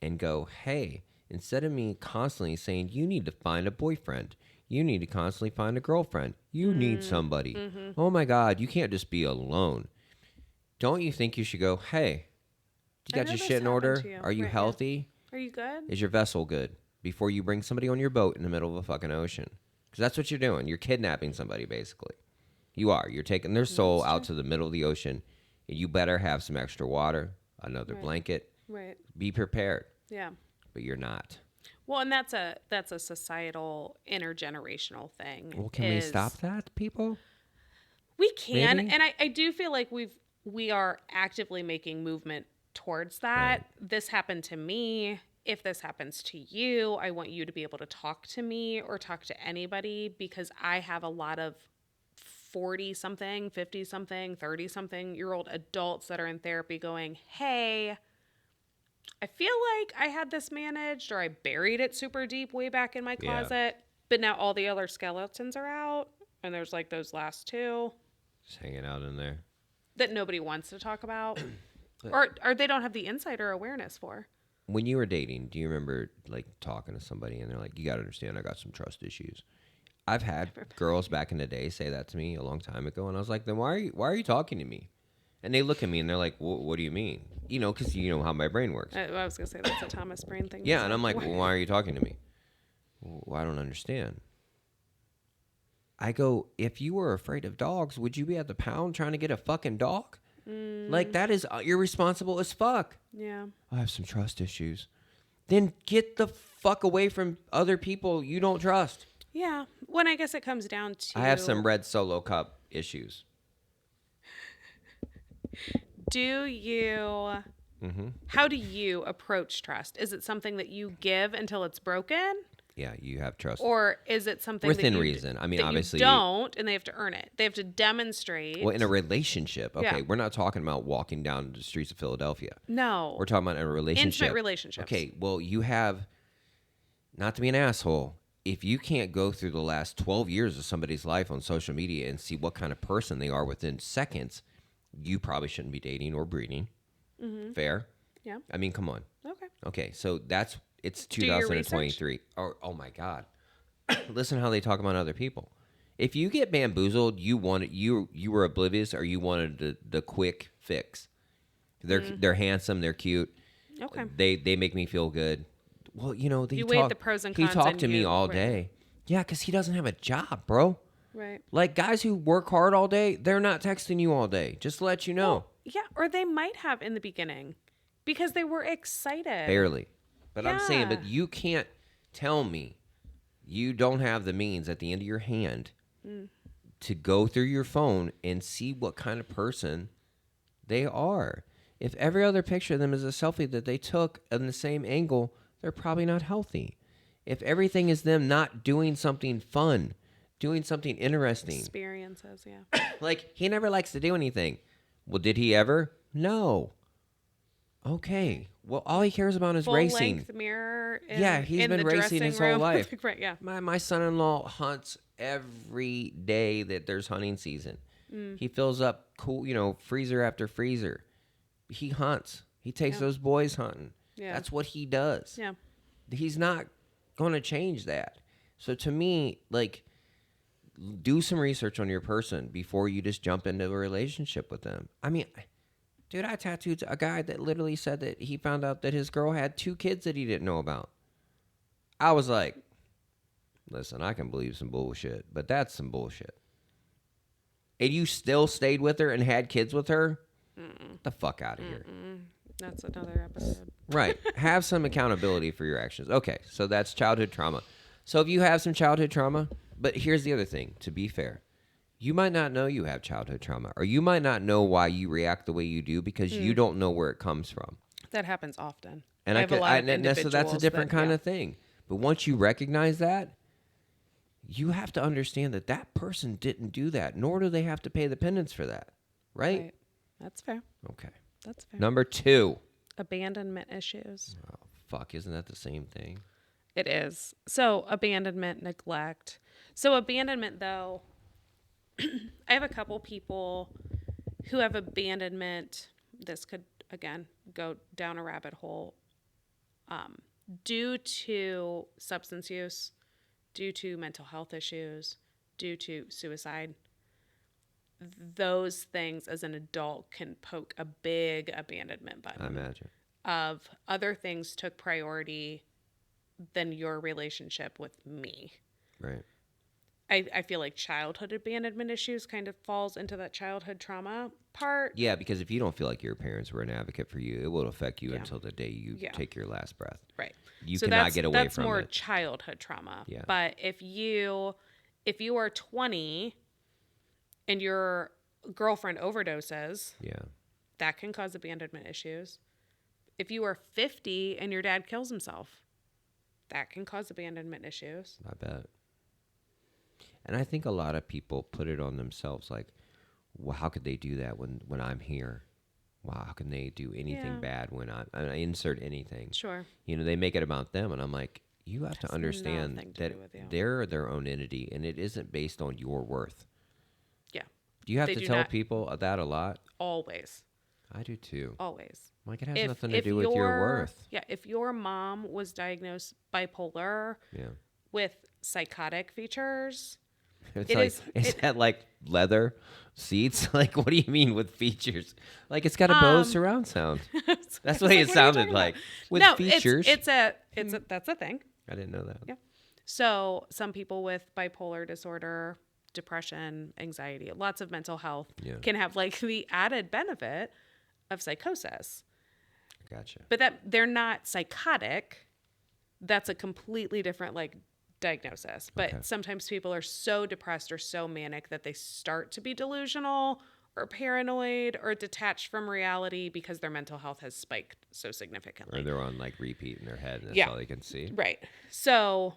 and go, hey, instead of me constantly saying, you need to find a boyfriend, you need to constantly find a girlfriend, you need somebody. Oh my God, you can't just be alone. Don't you think you should go, hey, you got your shit in order? Are you healthy? Are you good? Is your vessel good? Before you bring somebody on your boat in the middle of a fucking ocean. Because that's what you're doing. You're kidnapping somebody, basically. You are. You're taking their soul out to the middle of the ocean. And you better have some extra water, another blanket. Right. Be prepared. Yeah. But you're not. Well, and that's a societal intergenerational thing. Well, can we stop that, people? We can, Maybe? and I do feel like we are actively making movement towards that. Right. This happened to me. If this happens to you, I want you to be able to talk to me or talk to anybody, because I have a lot of 40-something, 50-something, 30-something-year-old adults that are in therapy going, hey, I feel like I had this managed, or I buried it super deep way back in my closet, but now all the other skeletons are out, and there's like those last two. Just hanging out in there. That nobody wants to talk about. or they don't have the insight or awareness for. When you were dating, do you remember like talking to somebody and they're like, you got to understand, I got some trust issues. I've had girls back in the day say that to me a long time ago, and I was like, then why are you talking to me? And they look at me and they're like, what do you mean? You know, because you know how my brain works. I was going to say that's a Thomas brain thing. Yeah, and I'm like, well, why are you talking to me? Well, I don't understand. I go, if you were afraid of dogs, would you be at the pound trying to get a fucking dog? Like, that is irresponsible as fuck. Yeah. I have some trust issues. Then get the fuck away from other people you don't trust. Yeah. When I guess it comes down to... I have some red Solo Cup issues. Do you... How do you approach trust? Is it something that you give until it's broken? Yeah, you have trust. Or is it something within reason? I mean, obviously, you don't, and they have to earn it. They have to demonstrate. Well, in a relationship, okay, Yeah. we're not talking about walking down the streets of Philadelphia. No. We're talking about a relationship. Intimate relationships. Okay, well, you have, not to be an asshole, if you can't go through the last 12 years of somebody's life on social media and see what kind of person they are within seconds, you probably shouldn't be dating or breeding. Fair? Yeah. I mean, come on. Okay. Okay, so it's Do your 2023. Oh my God. Listen how they talk about other people. If you get bamboozled, you were oblivious, or you wanted the quick fix. They're handsome, they're cute. Okay. They make me feel good. Well, you know, You weighed the pros and cons. He talked and to me all right. day. Yeah, because he doesn't have a job, bro. Right. Like, guys who work hard all day, they're not texting you all day. Just to let you know. Well, yeah, or they might have in the beginning because they were excited. Barely. But I'm saying, Yeah. but you can't tell me you don't have the means at the end of your hand to go through your phone and see what kind of person they are. If every other picture of them is a selfie that they took in the same angle, they're probably not healthy. If everything is them not doing something fun, doing something interesting. Experiences, yeah. Like, he never likes to do anything. Well, did he ever? No. Okay. Well, all he cares about is Full racing. length mirror. Yeah, he's been the racing his whole room. life. Right, yeah. My son-in-law hunts every day that there's hunting season. He fills up freezer after freezer. He hunts. He takes those boys hunting. Yeah. That's what he does. Yeah. He's not going to change that. So to me, like, do some research on your person before you just jump into a relationship with them. I mean, dude, I tattooed a guy that literally said that he found out that his girl had 2 kids that he didn't know about. I was like, listen, I can believe some bullshit, but that's some bullshit. and you still stayed with her and had kids with her, Mm-mm. get the fuck out of here. Mm-mm. That's another episode. Right. Have some accountability for your actions. Okay, so that's childhood trauma. So if you have some childhood trauma, but here's the other thing, to be fair. You might not know you have childhood trauma, or you might not know why you react the way you do because you don't know where it comes from. That happens often. And I have a lot of individuals. So that's a different kind yeah. of thing. But once you recognize that, you have to understand that that person didn't do that, nor do they have to pay the penance for that. Right? That's fair. Okay. That's fair. Number 2. Abandonment issues. Oh, fuck. Isn't that the same thing? It is. So abandonment, neglect. So abandonment, though, I have a couple people who have abandonment. This could, again, go down a rabbit hole. Due to substance use, due to mental health issues, due to suicide, those things as an adult can poke a big abandonment button. I imagine. Of other things took priority than your relationship with me. Right. I feel like childhood abandonment issues kind of falls into that childhood trauma part. Yeah, because if you don't feel like your parents were an advocate for you, it will affect you until the day you take your last breath. Right. You cannot get away from it. That's more childhood trauma. Yeah. But if you are 20 and your girlfriend overdoses, that can cause abandonment issues. If you are 50 and your dad kills himself, that can cause abandonment issues. I bet. And I think a lot of people put it on themselves, like, well, how could they do that when I'm here? Wow, how can they do anything bad when I insert anything? Sure. You know, they make it about them, and I'm like, you have to understand that they're their own entity, and it isn't based on your worth. Yeah. Do you have to tell people that a lot? Always. I do too. Always. Like, it has nothing to do with your worth. Yeah, if your mom was diagnosed bipolar with psychotic features... Is that like leather seats? Like, what do you mean with features? Like, it's got a Bose surround sound. That's what it sounded like. With features. That's a thing. I didn't know that. Yeah. So some people with bipolar disorder, depression, anxiety, lots of mental health can have like the added benefit of psychosis. Gotcha. But that they're not psychotic. That's a completely different diagnosis. But sometimes people are so depressed or so manic that they start to be delusional or paranoid or detached from reality because their mental health has spiked so significantly. Or they're on repeat in their head and that's all they can see. Right. So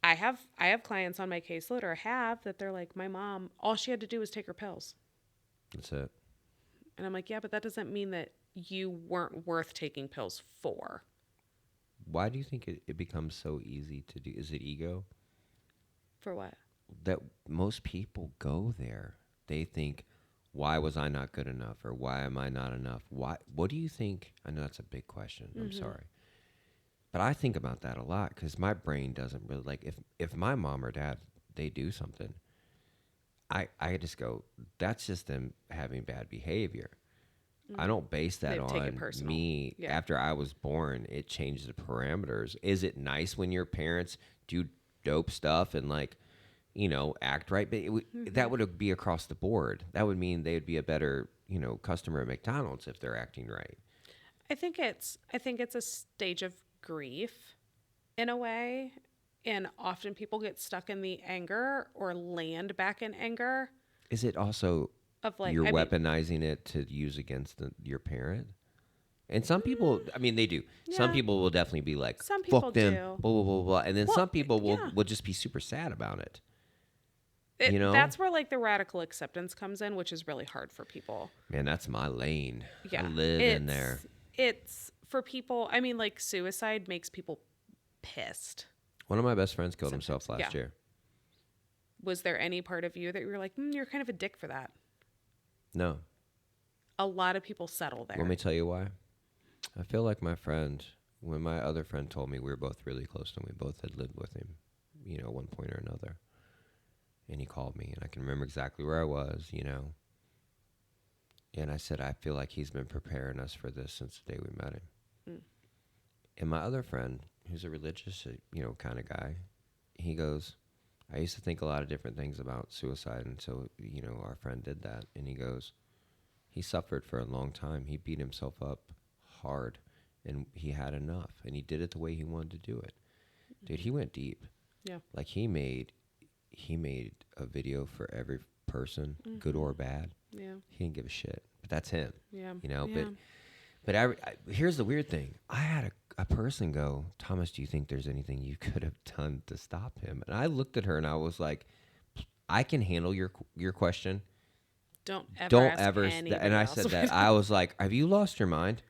I have clients on my caseload that they're like, my mom, all she had to do was take her pills. That's it. And I'm like, yeah, but that doesn't mean that you weren't worth taking pills for. Why do you think it becomes so easy to do? Is it ego? For what? That most people go there. They think, why was I not good enough? Or why am I not enough? What do you think? I know that's a big question. I'm sorry. But I think about that a lot because my brain doesn't really if my mom or dad, they do something, I just go, that's just them having bad behavior. I don't base that on me. Yeah. After I was born, it changed the parameters. Is it nice when your parents do dope stuff and act right? But that would be across the board. That would mean they would be a better, customer at McDonald's if they're acting right. I think it's a stage of grief in a way. And often people get stuck in the anger or land back in anger. Is it also... you're weaponizing it to use against your parent? And some people, they do. Yeah. Some people will definitely be like, fuck them, blah, blah, blah, blah. And then some people will just be super sad about it. That's where the radical acceptance comes in, which is really hard for people. Man, that's my lane. Yeah. I live in there. It's for people, suicide makes people pissed. One of my best friends killed himself last year. Was there any part of you that you were like, you're kind of a dick for that? No. A lot of people settle there. Let me tell you why. I feel like my friend, when my other friend told me we were both really close and we both had lived with him, at one point or another. And he called me, and I can remember exactly where I was, And I said, I feel like he's been preparing us for this since the day we met him. Mm. And my other friend, who's a religious, kind of guy, he goes, I used to think a lot of different things about suicide until, our friend did that. And he goes, he suffered for a long time. He beat himself up hard and he had enough. And he did it the way he wanted to do it. Dude, he went deep. Yeah. Like he made a video for every person, good or bad. Yeah. He didn't give a shit. But that's him. Yeah. Yeah. But here's the weird thing. I had a person go, Thomas, do you think there's anything you could have done to stop him? And I looked at her and I was like, I can handle your question. Don't ever ask and I said that. I was like, have you lost your mind?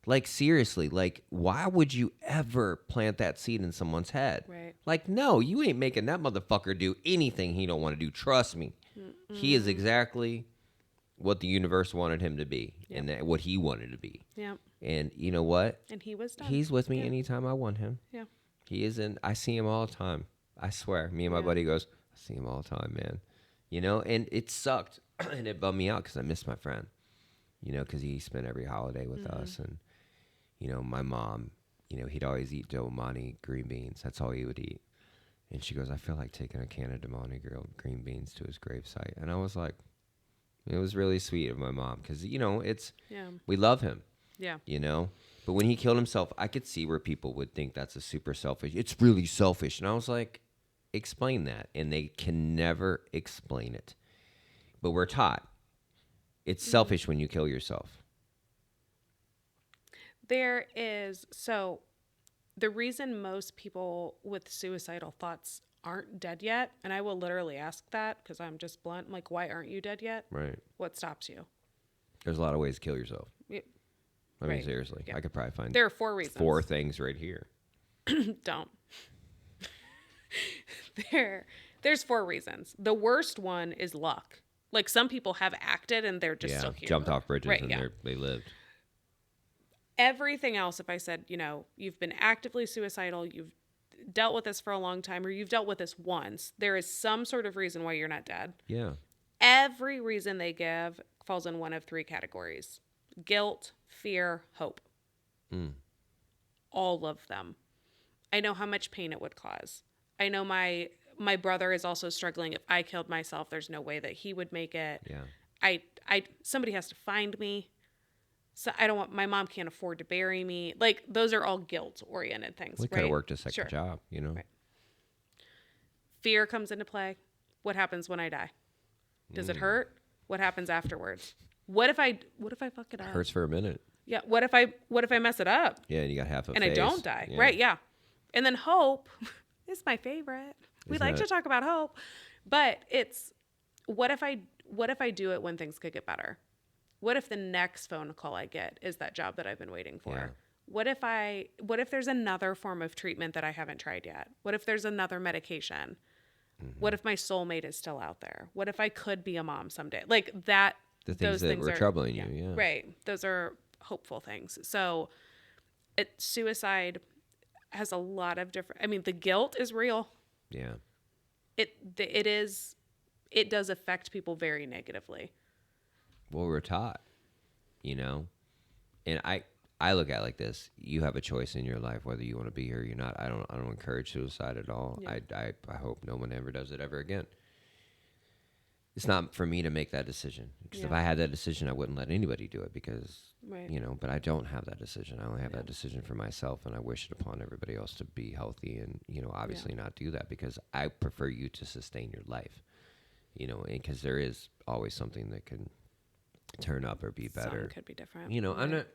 Like, seriously, like, why would you ever plant that seed in someone's head? Right. Like, no, you ain't making that motherfucker do anything he don't want to do. Trust me. Mm-mm. He is exactly what the universe wanted him to be and what he wanted to be. Yeah. And you know what? And he was done. He's with me anytime I want him. Yeah. He is in. I see him all the time. I swear. Me and my buddy goes, I see him all the time, man. And it sucked. And it bummed me out because I missed my friend. Because he spent every holiday with us. And, my mom, he'd always eat Domani green beans. That's all he would eat. And she goes, I feel like taking a can of Domani green beans to his gravesite. And I was like, it was really sweet of my mom because, we love him. Yeah. But when he killed himself, I could see where people would think that's a super selfish. It's really selfish. And I was like, explain that. And they can never explain it. But we're taught it's selfish when you kill yourself. The reason most people with suicidal thoughts aren't dead yet, and I will literally ask that because I'm just blunt, I'm like, why aren't you dead yet? Right. What stops you? There's a lot of ways to kill yourself. Yeah. I mean, seriously, I could probably find there are 4 reasons. 4 things right here. Don't. There's 4 reasons. The worst one is luck. Like some people have acted and they're just still here. Jumped off bridges and they lived. Everything else, if I said, you've been actively suicidal, you've dealt with this for a long time, or you've dealt with this once, there is some sort of reason why you're not dead. Yeah. Every reason they give falls in one of 3 categories: guilt, fear, hope. All of them. I know how much pain it would cause. I know my brother is also struggling. If I killed myself, there's no way that he would make it. Yeah. Somebody has to find me. So my mom can't afford to bury me. Like those are all guilt oriented things. We could have worked a second job, Right. Fear comes into play. What happens when I die? Does it hurt? What happens afterwards? What if I fuck it up? Hurts for a minute. Yeah. What if I mess it up? Yeah, and you got half a face. And I don't die. Yeah. Right, yeah. And then hope is my favorite. We like to talk about hope. But it's what if I do it when things could get better? What if the next phone call I get is that job that I've been waiting for? Yeah. What if there's another form of treatment that I haven't tried yet? What if there's another medication? Mm-hmm. What if my soulmate is still out there? What if I could be a mom someday? Like that. The things that were troubling you, yeah. Right. Those are hopeful things. So suicide has a lot of different, the guilt is real. Yeah. It does affect people very negatively. Well, we're taught, and I look at it like this: you have a choice in your life whether you want to be here or you're not. I don't encourage suicide at all. Yeah. I hope no one ever does it ever again. It's not for me to make that decision because if I had that decision, I wouldn't let anybody do it because but I don't have that decision. I only have that decision for myself, and I wish it upon everybody else to be healthy and obviously not do that because I prefer you to sustain your life, because there is always something that can turn up or be better. Some could be different. I'm not,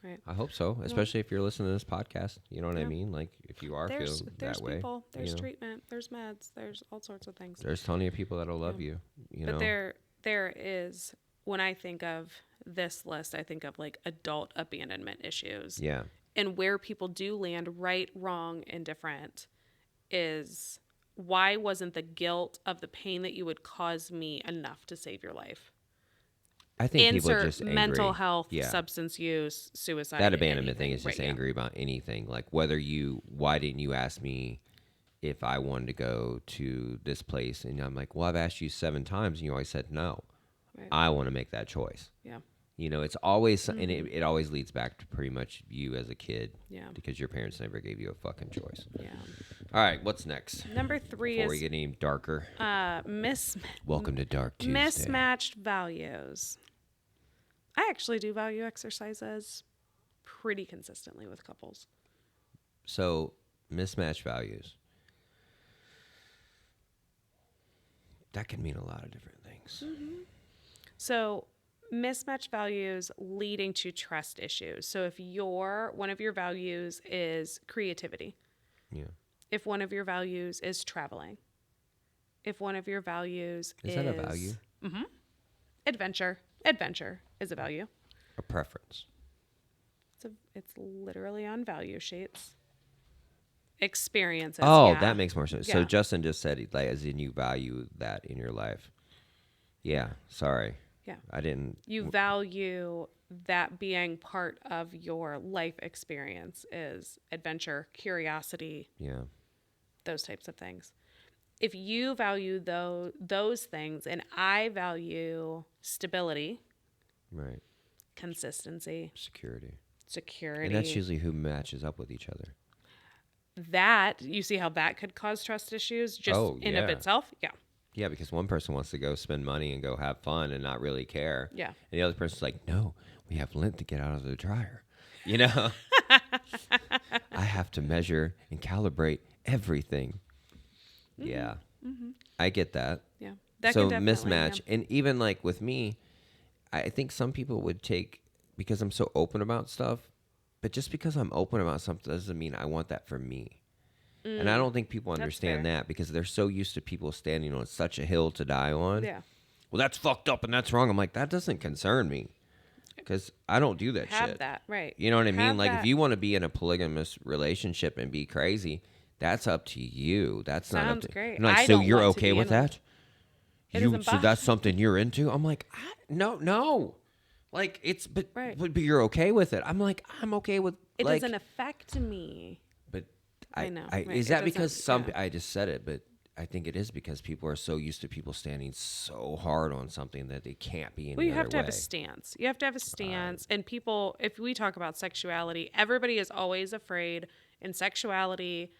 Right. I hope so, especially if you're listening to this podcast. You know what I mean? Like, if you are feeling there's that way. There's treatment, there's meds, there's all sorts of things. There's plenty of people that'll love you, But there is, when I think of this list, I think of like adult abandonment issues. Yeah. And where people do land right, wrong, indifferent is why wasn't the guilt of the pain that you would cause me enough to save your life? I think people are just angry. Mental health, substance use, suicide. That abandonment thing is just angry about anything. Like why didn't you ask me if I wanted to go to this place? And I'm like, well, I've asked you 7 times and you always said no. Right. I want to make that choice. Yeah. It's always, and it always leads back to pretty much you as a kid. Yeah. Because your parents never gave you a fucking choice. Yeah. All right, what's next? Number 3 Before is we get any darker. Welcome to Dark Tuesday. mismatched values. I actually do value exercises pretty consistently with couples. So, mismatched values. That can mean a lot of different things. So, mismatched values leading to trust issues. So, if one of your values is creativity, Yeah. if one of your values is traveling, if one of your values Is that a value? Adventure is a value. A preference. It's literally on value sheets. Experiences. Oh, yeah. that makes more sense. So Yeah. Justin just said, like, as in you value that in your life. Yeah, sorry. Yeah. I didn't. You value that being part of your life experience is adventure, curiosity, Yeah. those types of things. If you value those things, and I value stability, Right. consistency, Security. security, And that's usually who matches up with each other. that you see how that could cause trust issues just in of yeah. itself. Yeah. Yeah, because one person wants to go spend money and go have fun and not really care. Yeah. And the other person's like, no, we have lint to get out of the dryer. You know? I have to measure and calibrate everything. Yeah. I get that. Yeah. That So can definitely, mismatch. yeah. And even like with me, I think some people would take, because I'm so open about stuff, but just because I'm open about something doesn't mean I want that for me. And I don't think people understand fair. that because they're so used to people standing on such a hill to die on. Yeah. Well, that's fucked up and that's wrong. I'm like, that doesn't concern me because I don't do that Have shit. that, right. You know what I mean? Have Like, that. if you want to be in a polygamous relationship and be crazy, that's up to you. That's not up Sounds to. great. I'm like, I so don't you're want to okay be with in one. that? It doesn't So bother that's something you're into? I'm like, no. Like, but you're okay with it. I'm like, I'm okay with It like, doesn't affect me. but I know, right. Is It that because doesn't- yeah. I just said it, but I think it is because people are so used to people standing so hard on something that they can't be any Well, you other have to have way. a stance. You have to have a stance. And people, if we talk about sexuality, everybody is always afraid in sexuality,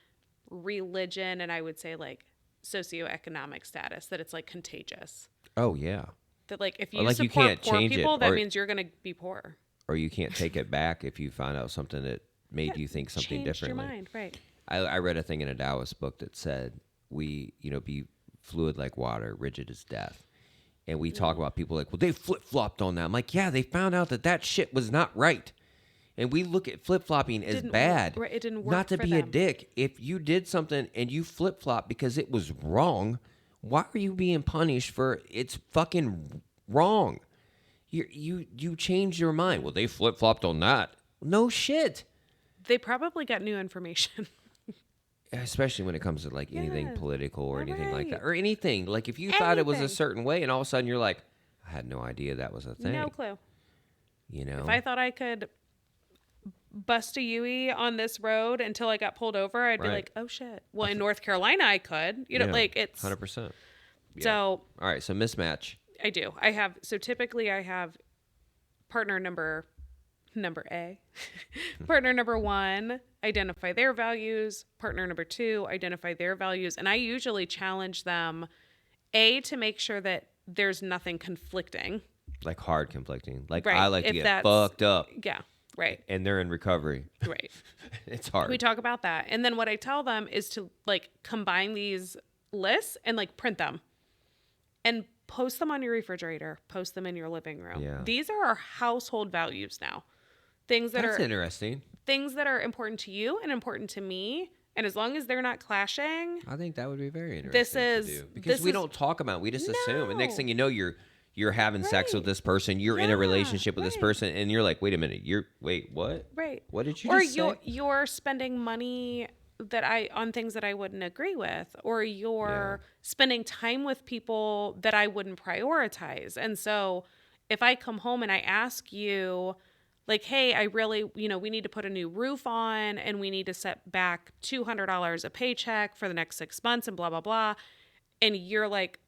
religion, and I would say like socioeconomic status that it's like contagious. Oh yeah. That like if Or you like you support can't poor change it, people, that or means you're going to be poor. or you can't take it back if you find out something that made you think something Changed differently. your mind, right? I read a thing in a Taoist book that said we, be fluid like water, rigid as death. And we talk about people like, well, they flip-flopped on that. I'm like, yeah, they found out that shit was not right. And we look at flip-flopping as bad. Right, it didn't work Not to for be a them. dick. If you did something and you flip-flop because it was wrong, why are you being punished for it's fucking wrong? You changed your mind. Well, they flip-flopped on that. No shit. They probably got new information. Especially when it comes to like anything Yes. political or anything like that. Right. Or anything. Like if you thought it was a Anything. certain way and all of a sudden you're like, I had no idea that was a thing. No clue. You know? If I thought I could bust a Yui on this road until I got pulled over, I'd be Right. like, oh shit. Well, in North Carolina, I could. Yeah, Like it's 100%. Yeah. So All right, so mismatch. I do. Typically I have partner number A. Partner number 1, identify their values. Partner number 2, identify their values. And I usually challenge them, to make sure that there's nothing conflicting. Like hard conflicting. Like Right. I like to If get that's- fucked up Yeah, right. and they're in recovery. Right. It's hard. We talk about that. And then what I tell them is to like combine these lists and like print them and post them on your refrigerator, post them in your living room. Yeah. These are our household values now. Things that That's are interesting. things that are important to you and important to me. And as long as they're not clashing, I think that would be very interesting This to is- do. Because this we is- don't talk about it. We just assume. And next No. thing you know, you're having sex with Right. this person. You're in a Yeah, relationship with this right. person. And you're like, wait a minute. Wait, what? right. What did you or just say? you're spending money on things that I wouldn't agree with, or you're spending time with people that I wouldn't prioritize. And so if I come home and I ask you like, hey, I really, we need to put a new roof on and we need to set back $200 a paycheck for the next 6 months and blah, blah, blah. And you're like,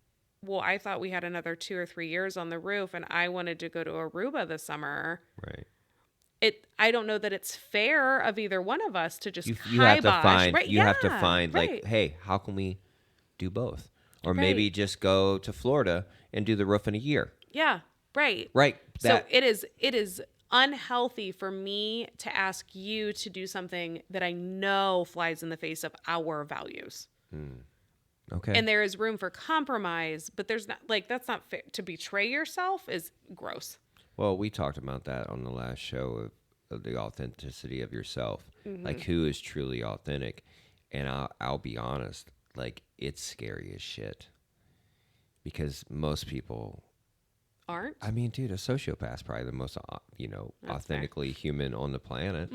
well, I thought we had another 2 or 3 years on the roof and I wanted to go to Aruba this summer. Right. I don't know that it's fair of either one of us to just You have to kibosh. find Right? you have to Yeah, find like, right. hey, how can we do both? Or maybe Right. just go to Florida and do the roof in a year. Yeah, right. Right. So it is unhealthy for me to ask you to do something that I know flies in the face of our values. Okay. And there is room for compromise, but there's not, like, that's not fair. To betray yourself is gross. Well, we talked about that on the last show of the authenticity of yourself, like who is truly authentic. And I'll be honest, like it's scary as shit because most people, Aren't? I mean, dude, a sociopath's probably the most, That's authentically human on the planet.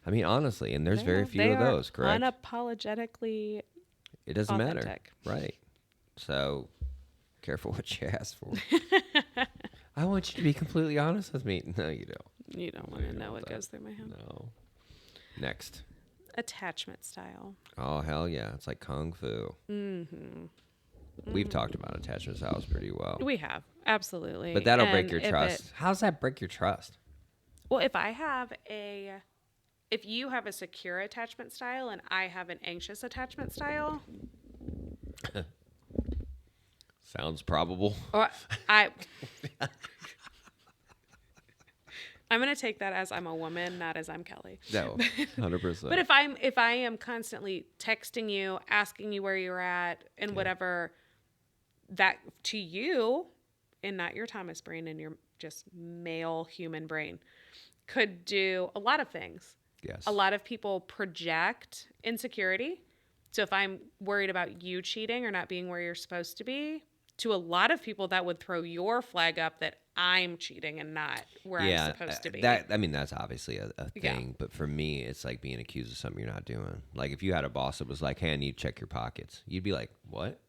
I mean, honestly, and there's very few They of are those, correct? Unapologetically It doesn't matter. authentic. Right. So careful what you ask for. I want you to be completely honest with me. No, you don't. You don't want to know what goes through my head. No. Next. Attachment style. Oh, hell yeah. It's like Kung Fu. We've talked about attachment styles pretty well. We have. Absolutely. But that'll break And your if trust. How does that break your trust? Well, if you have a secure attachment style and I have an anxious attachment style, Sounds probable. or I'm going to take that as I'm a woman, not as I'm Kelly. No, 100%. But if I am constantly texting you, asking you where you're at and whatever, that to you and not your Thomas brain and your just male human brain could do a lot of things. Yes. A lot of people project insecurity. So if I'm worried about you cheating or not being where you're supposed to be, to a lot of people that would throw your flag up that I'm cheating and not where I'm supposed to be. That's obviously a thing. Yeah. But for me, it's like being accused of something you're not doing. Like if you had a boss that was like, hey, I need to check your pockets. You'd be like, what?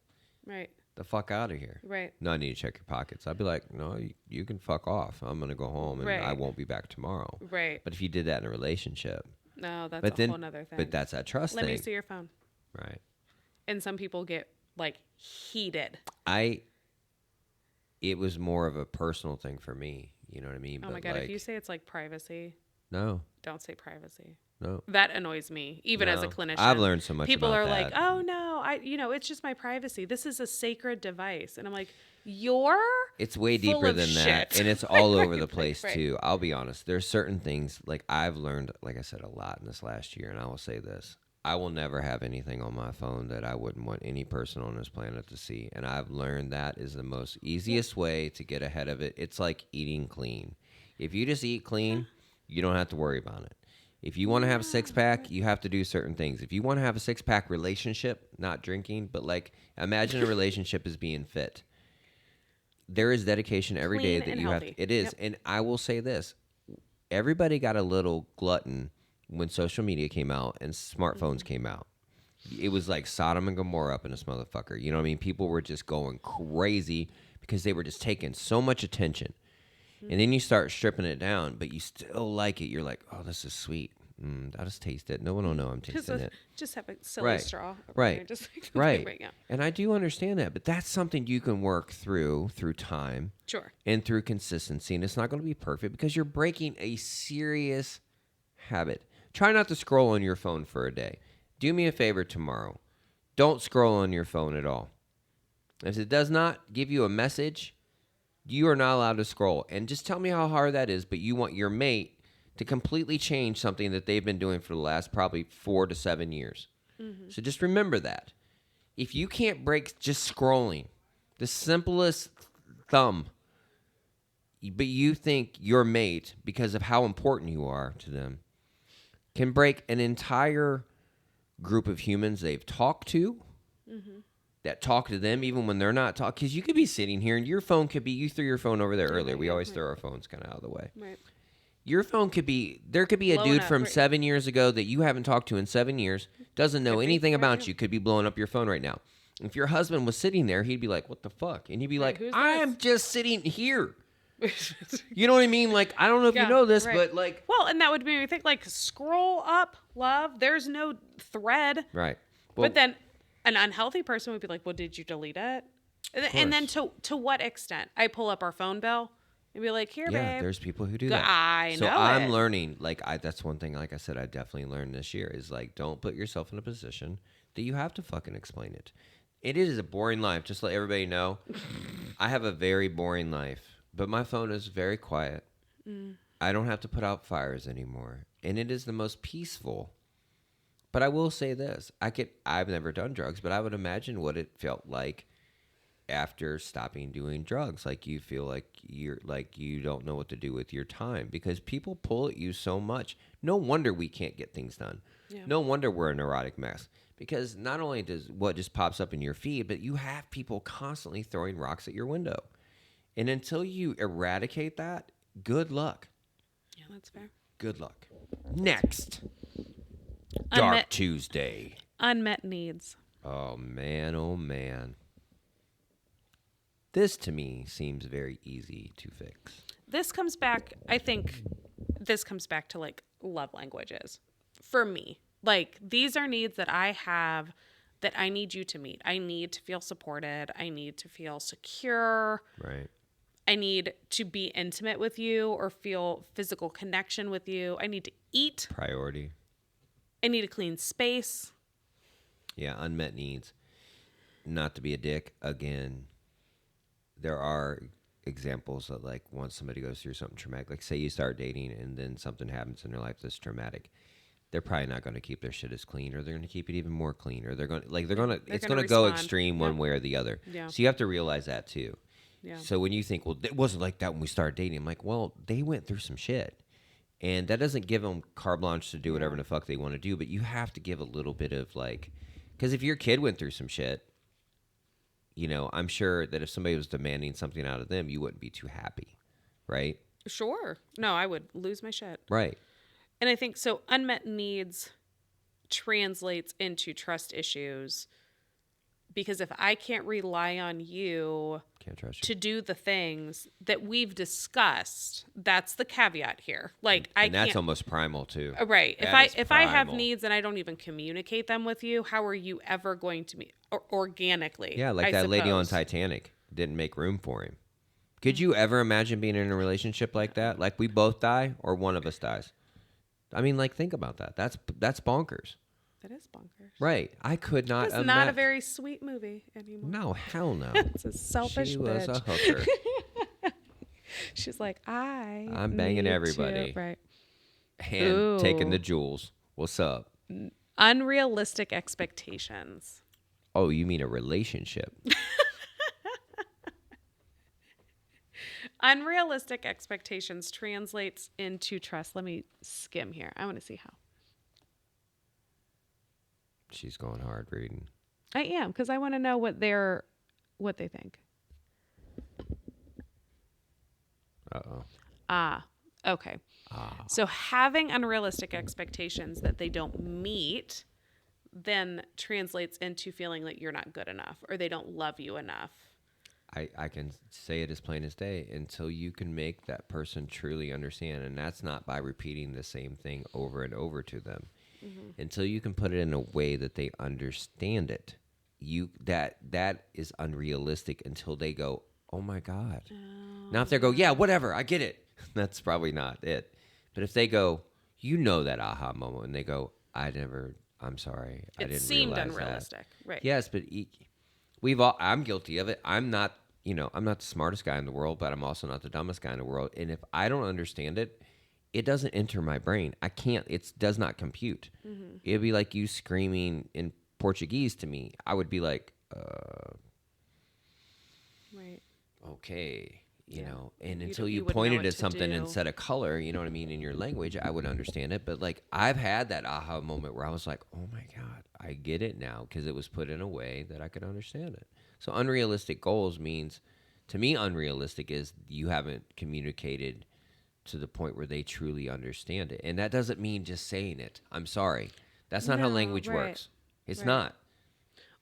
Right. The fuck out of here. Right. No, I need to check your pockets. I'd be like, no, you can fuck off. I'm going to go home and Right. I won't be back tomorrow. Right. But if you did that in a relationship. No, that's But a then, whole nother thing. But that's that trust Let thing. me see your phone. Right. And some people get like heated. It was more of a personal thing for me. You know what I mean? Oh my God. If you say it's like privacy, No. don't say privacy. No. That annoys me, even as a No. clinician. I've learned so much People about are that. like, oh no, it's just my privacy. This is a sacred device. And I'm like, you're It's way full deeper of than that. shit. And it's all over the Right, place, right. too. I'll be honest. There's certain things, like I've learned, like I said, a lot in this last year. And I will say this. I will never have anything on my phone that I wouldn't want any person on this planet to see. And I've learned that is the most easiest way to get ahead of it. It's like eating clean. If you just eat clean, you don't have to worry about it. If you want to have a six-pack, you have to do certain things. If you want to have a six-pack relationship, not drinking, but like imagine a relationship as being fit. There is dedication every day Clean that and you have. healthy. It is. Yep. And I will say this. Everybody got a little glutton when social media came out and smartphones came out. It was like Sodom and Gomorrah up in this motherfucker. You know what I mean? People were just going crazy because they were just taking so much attention. And then you start stripping it down, but you still like it. You're like, oh, this is sweet. I'll just taste it. No one will know I'm tasting it. Just have a silly Right. straw. over Right. there, just like, Right. yeah. And I do understand that, but that's something you can work through time Sure. and through consistency. And it's not going to be perfect because you're breaking a serious habit. Try not to scroll on your phone for a day. Do me a favor tomorrow. Don't scroll on your phone at all. If it does not give you a message, you are not allowed to scroll. And just tell me how hard that is, but you want your mate to completely change something that they've been doing for the last probably 4 to 7 years. So just remember that. If you can't break just scrolling, the simplest thumb, but you think your mate, because of how important you are to them, can break an entire group of humans they've talked to, that talk to them even when they're not talking. Because you could be sitting here and your phone could be, you threw your phone over there earlier. We always throw our phones kind of out of the way. Right. Your phone could be, there could be a Blowing dude up, from right. 7 years ago that you haven't talked to in 7 years, doesn't know Could be, anything right, about yeah. you, could be blowing up your phone right now. If your husband was sitting there, he'd be like, what the fuck? And you'd be Right, like, who's I'm this? just sitting here. You know what I mean? Like, I don't know if Yeah, you know this, right. but like. Well, and that would make me think like scroll up, love. There's no thread. Right. Well, But then an unhealthy person would be like, well, did you delete it? Of And then course. to what extent? I pull up our phone bill and be like, here, Yeah, babe. there's people who do that. I So know I'm it. learning, like that's one thing, like I said, I definitely learned this year is like don't put yourself in a position that you have to fucking explain it. It is a boring life, just to let everybody know. I have a very boring life, but my phone is very quiet. Mm. I don't have to put out fires anymore. And it is the most peaceful. But I will say this. I've never done drugs, but I would imagine what it felt like after stopping doing drugs. Like you feel like you don't know what to do with your time because people pull at you so much. No wonder we can't get things done. Yeah. No wonder we're a neurotic mess. Because not only does what just pops up in your feed, but you have people constantly throwing rocks at your window. And until you eradicate that, good luck. Yeah, that's fair. Good luck. Next, Dark Unmet Tuesday. unmet needs. Oh man, oh man. This to me seems very easy to fix. This comes back, I think this comes back to like love languages for me. Like these are needs that I have that I need you to meet. I need to feel supported. I need to feel secure. Right. I need to be intimate with you or feel physical connection with you. I need to eat. Priority. I need a clean space. Yeah, unmet needs. Not to be a dick, again, there are examples that like once somebody goes through something traumatic, like say you start dating and then something happens in their life that's traumatic, they're probably not going to keep their shit as clean, or they're going to keep it even more clean, or they're going to They're it's gonna going to go respond. extreme Yep. one way or the other. Yeah. So you have to realize that too. Yeah. So when you think, well, it wasn't like that when we started dating, I'm like, well, they went through some shit. And that doesn't give them carte blanche to do whatever the fuck they want to do, but you have to give a little bit of like, because if your kid went through some shit, I'm sure that if somebody was demanding something out of them, you wouldn't be too happy, right? Sure. No, I would lose my shit. Right. And I think so unmet needs translates into trust issues because if I can't rely on you Can't trust you. to do the things that we've discussed, that's the caveat here. Like I And that's can't almost primal too. right. That is If I have primal. needs and I don't even communicate them with you, how are you ever going to meet organically? Yeah, like I that lady on suppose. Titanic didn't make room for him. Could you ever imagine being in a relationship like that? Like we both die or one of us dies? I mean, like think about that. That's bonkers. That is bonkers. Right. I could not It's imagine. not a very sweet movie anymore. No, hell no. It's a selfish She was bitch. a hooker. She's like, I'm banging need everybody. to, right. And taking Ooh. the jewels. What's up? Unrealistic expectations. Oh, you mean a relationship? Unrealistic expectations translates into trust. Let me skim here. I want to see how. She's going hard reading. I am because I want to know what they think. Uh-oh. Okay. So having unrealistic expectations that they don't meet then translates into feeling like you're not good enough or they don't love you enough. I can say it as plain as day until you can make that person truly understand. And that's not by repeating the same thing over and over to them. Mm-hmm. Until you can put it in a way that they understand it. That is unrealistic until they go, oh my God. Oh. Now if they go, yeah, whatever, I get it. That's probably not it. But if they go, that aha moment and they go, I'm sorry. I didn't seemed realize unrealistic. That. Right. Yes, but I'm guilty of it. I'm not the smartest guy in the world, but I'm also not the dumbest guy in the world. And if I don't understand it, it doesn't enter my brain. I can't. It does not compute. Mm-hmm. It'd be like you screaming in Portuguese to me. I would be like, right. Okay. You know, and You until don't- you you would know pointed what at to something do. and said a color, you know what I mean, in your language, I would understand it. But like, I've had that aha moment where I was like, oh my God, I get it now because it was put in a way that I could understand it. So unrealistic goals means, to me, unrealistic is you haven't communicated to the point where they truly understand it. And that doesn't mean just saying it. I'm sorry. That's not how No, language right. works. It's Right. not.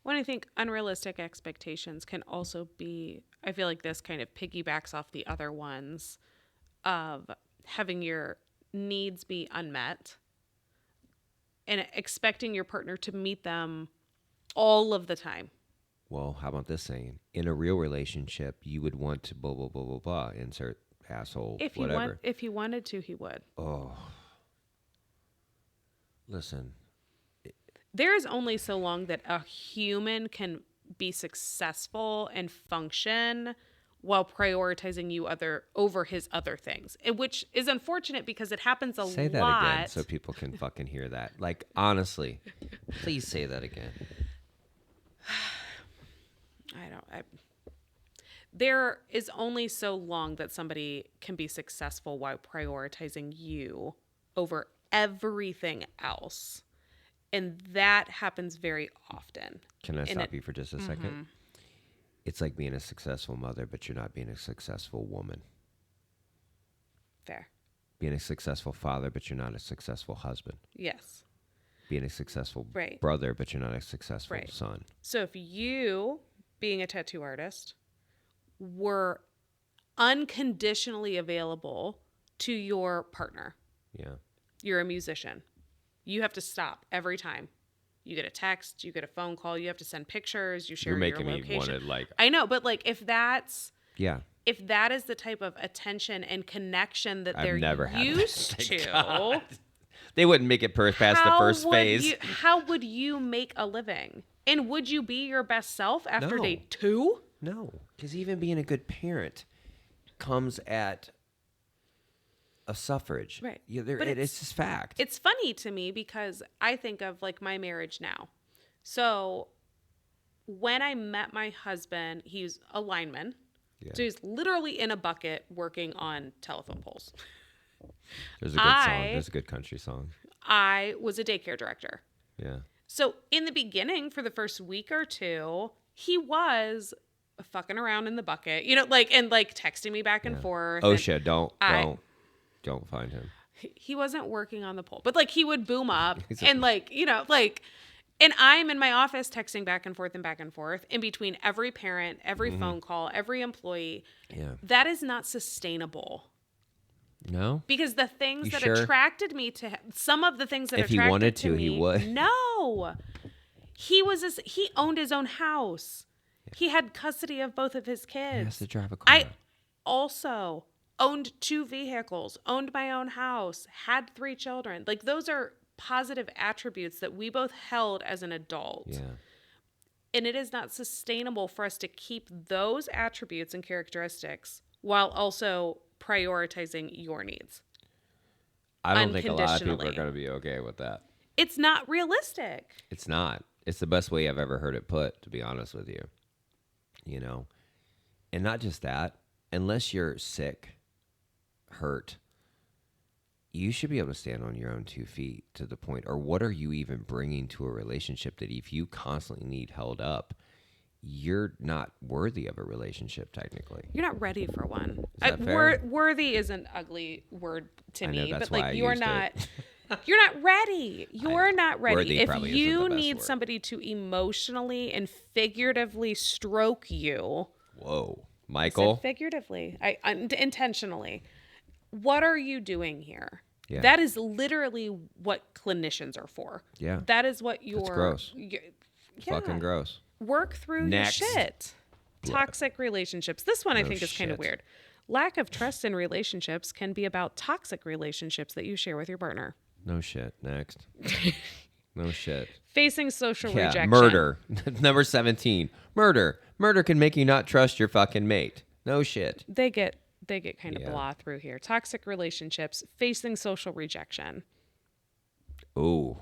When I think unrealistic expectations can also be, I feel like this kind of piggybacks off the other ones of having your needs be unmet and expecting your partner to meet them all of the time. Well, how about this saying? In a real relationship, you would want to blah blah blah blah blah. Insert asshole, whatever. If he wanted to, he would. Oh, listen. There is only so long that a human can be successful and function while prioritizing you over his other things, which is unfortunate because it happens a lot. Say that again so people can fucking hear that. Like, honestly, please say that again. There is only so long that somebody can be successful while prioritizing you over everything else. And that happens very often. Can I stop you for just a second? It's like being a successful mother, but you're not being a successful woman. Fair. Being a successful father, but you're not a successful husband. Yes. Being a successful Right. brother, but you're not a successful Right. son. So if you, being a tattoo artist, were unconditionally available to your partner, Yeah. you're a musician, you have to stop every time. You get a text, you get a phone call, you have to send pictures, you share You're your making location. me want to like. I know, but like if that is the type of attention and connection that they're never had that. used Thank to, God. They wouldn't make it past the first phase. How would you make a living? And would you be your best self after day 2? No, because even being a good parent comes at a suffrage. Right. It's just fact. It's funny to me because I think of like my marriage now. So when I met my husband, he's a lineman. Yeah. So he's literally in a bucket working on telephone poles. There's a good song. There's a good country song. I was a daycare director. Yeah. So in the beginning, for the first week or 2, he was fucking around in the bucket, and texting me back and forth. OSHA, don't find him. He wasn't working on the pole, but he would boom up and and I'm in my office texting back and forth in between every parent, every phone call, every employee. Yeah. That is not sustainable. No? Because the things attracted me to him, some of the things that if attracted he wanted to, me, he would. No. He owned his own house. Yeah. He had custody of both of his kids. He has to drive a car. I also owned 2 vehicles, owned my own house, had 3 children. Those are positive attributes that we both held as an adult. Yeah. And it is not sustainable for us to keep those attributes and characteristics while also prioritizing your needs. I don't think a lot of people are going to be okay with that. It's not realistic. It's not. It's the best way I've ever heard it put, to be honest with you. And not just that, unless you're sick, hurt, you should be able to stand on your own 2 feet to the point, or what are you even bringing to a relationship that if you constantly need held up, you're not worthy of a relationship technically. You're not ready for one. Is that fair? Worthy is an ugly word to me, that's but why you're not you're not ready. You're not ready. If you need somebody to emotionally and figuratively stroke you. Whoa. Michael. I said figuratively. Intentionally. What are you doing here? Yeah. That is literally what clinicians are for. Yeah. That is what you're. It's gross. Fucking gross. Work through your shit. Toxic relationships. This one I think is kind of weird. Lack of trust in relationships can be about toxic relationships that you share with your partner. No shit. Next. No shit. Facing social rejection. Murder. Number 17. Murder. Murder can make you not trust your fucking mate. No shit. They get kind of blah through here. Toxic relationships. Facing social rejection. Ooh.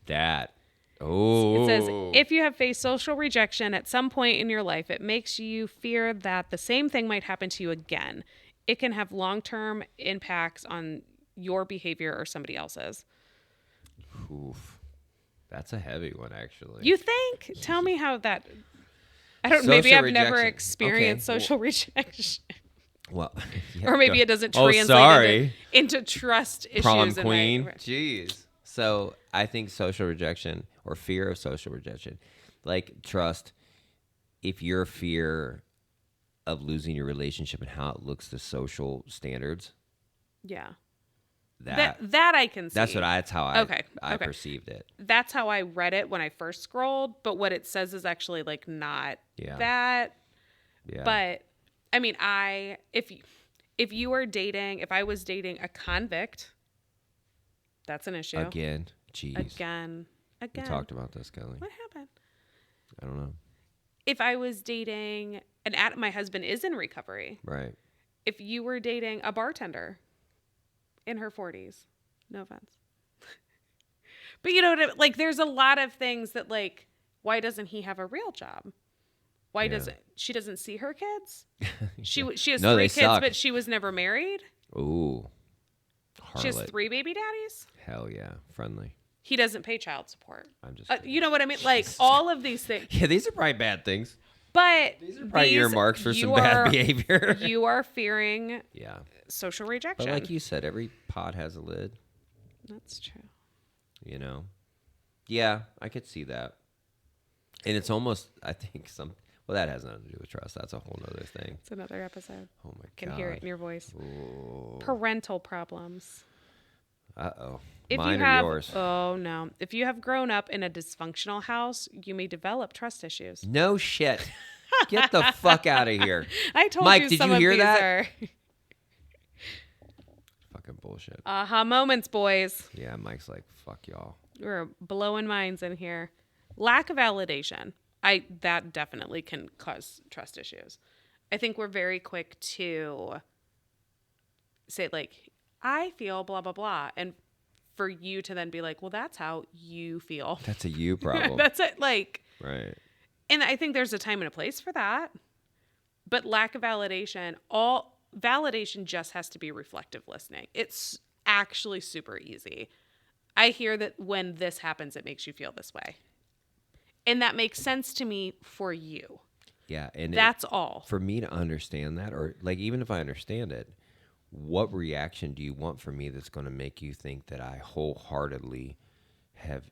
That. Oh. It says, if you have faced social rejection at some point in your life, it makes you fear that the same thing might happen to you again. It can have long-term impacts on your behavior or somebody else's. Oof. That's a heavy one, actually. You think? Tell me how that... I don't. Maybe I've never experienced social rejection. Well, or maybe it doesn't translate into trust issues. Prom queen. Jeez. So I think social rejection or fear of social rejection, like trust, if your fear of losing your relationship and how it looks to social standards. Yeah. That I can see. That's how I Okay. perceived it. That's how I read it when I first scrolled, but what it says is actually like not that. Yeah. But I mean, if you were dating, if I was dating a convict, that's an issue. Again. Again. We talked about this, Kelly. What happened? I don't know. If I was dating my husband is in recovery. Right. If you were dating a bartender in her 40s, no offense. But you know what I mean? Like, there's a lot of things that, like, why doesn't he have a real job? Why doesn't she doesn't see her kids? She has 3 kids, suck. but she was never married. Ooh. Harlot. She has 3 baby daddies. Hell yeah. Friendly. He doesn't pay child support. I'm just you know what I mean? Like, all of these things. Yeah, these are probably bad things. But these are probably earmarks for some bad behavior. You are fearing yeah. social rejection. But like you said, every pot has a lid. That's true. You know? Yeah, I could see that. And it's almost, I think, that has nothing to do with trust. That's a whole other thing. It's another episode. Oh, my God. Can hear it in your voice. Ooh. Parental problems. Uh-oh. If Mine you or have, yours? Oh, no. If you have grown up in a dysfunctional house, you may develop trust issues. No shit. Get the fuck out of here. I told Mike, you did some you of hear these that? are Fucking bullshit. aha moments, boys. Yeah, Mike's like, fuck y'all. We're blowing minds in here. Lack of validation. That definitely can cause trust issues. I think we're very quick to say, like, I feel blah, blah, blah. And for you to then be like, well, that's how you feel. That's a you problem. That's it. Like, right. and I think there's a time and a place for that. But lack of validation, all validation just has to be reflective listening. It's actually super easy. I hear that when this happens, it makes you feel this way. And that makes sense to me for you. Yeah. And that's all. For me to understand that, or like, even if I understand it, what reaction do you want from me that's going to make you think that I wholeheartedly have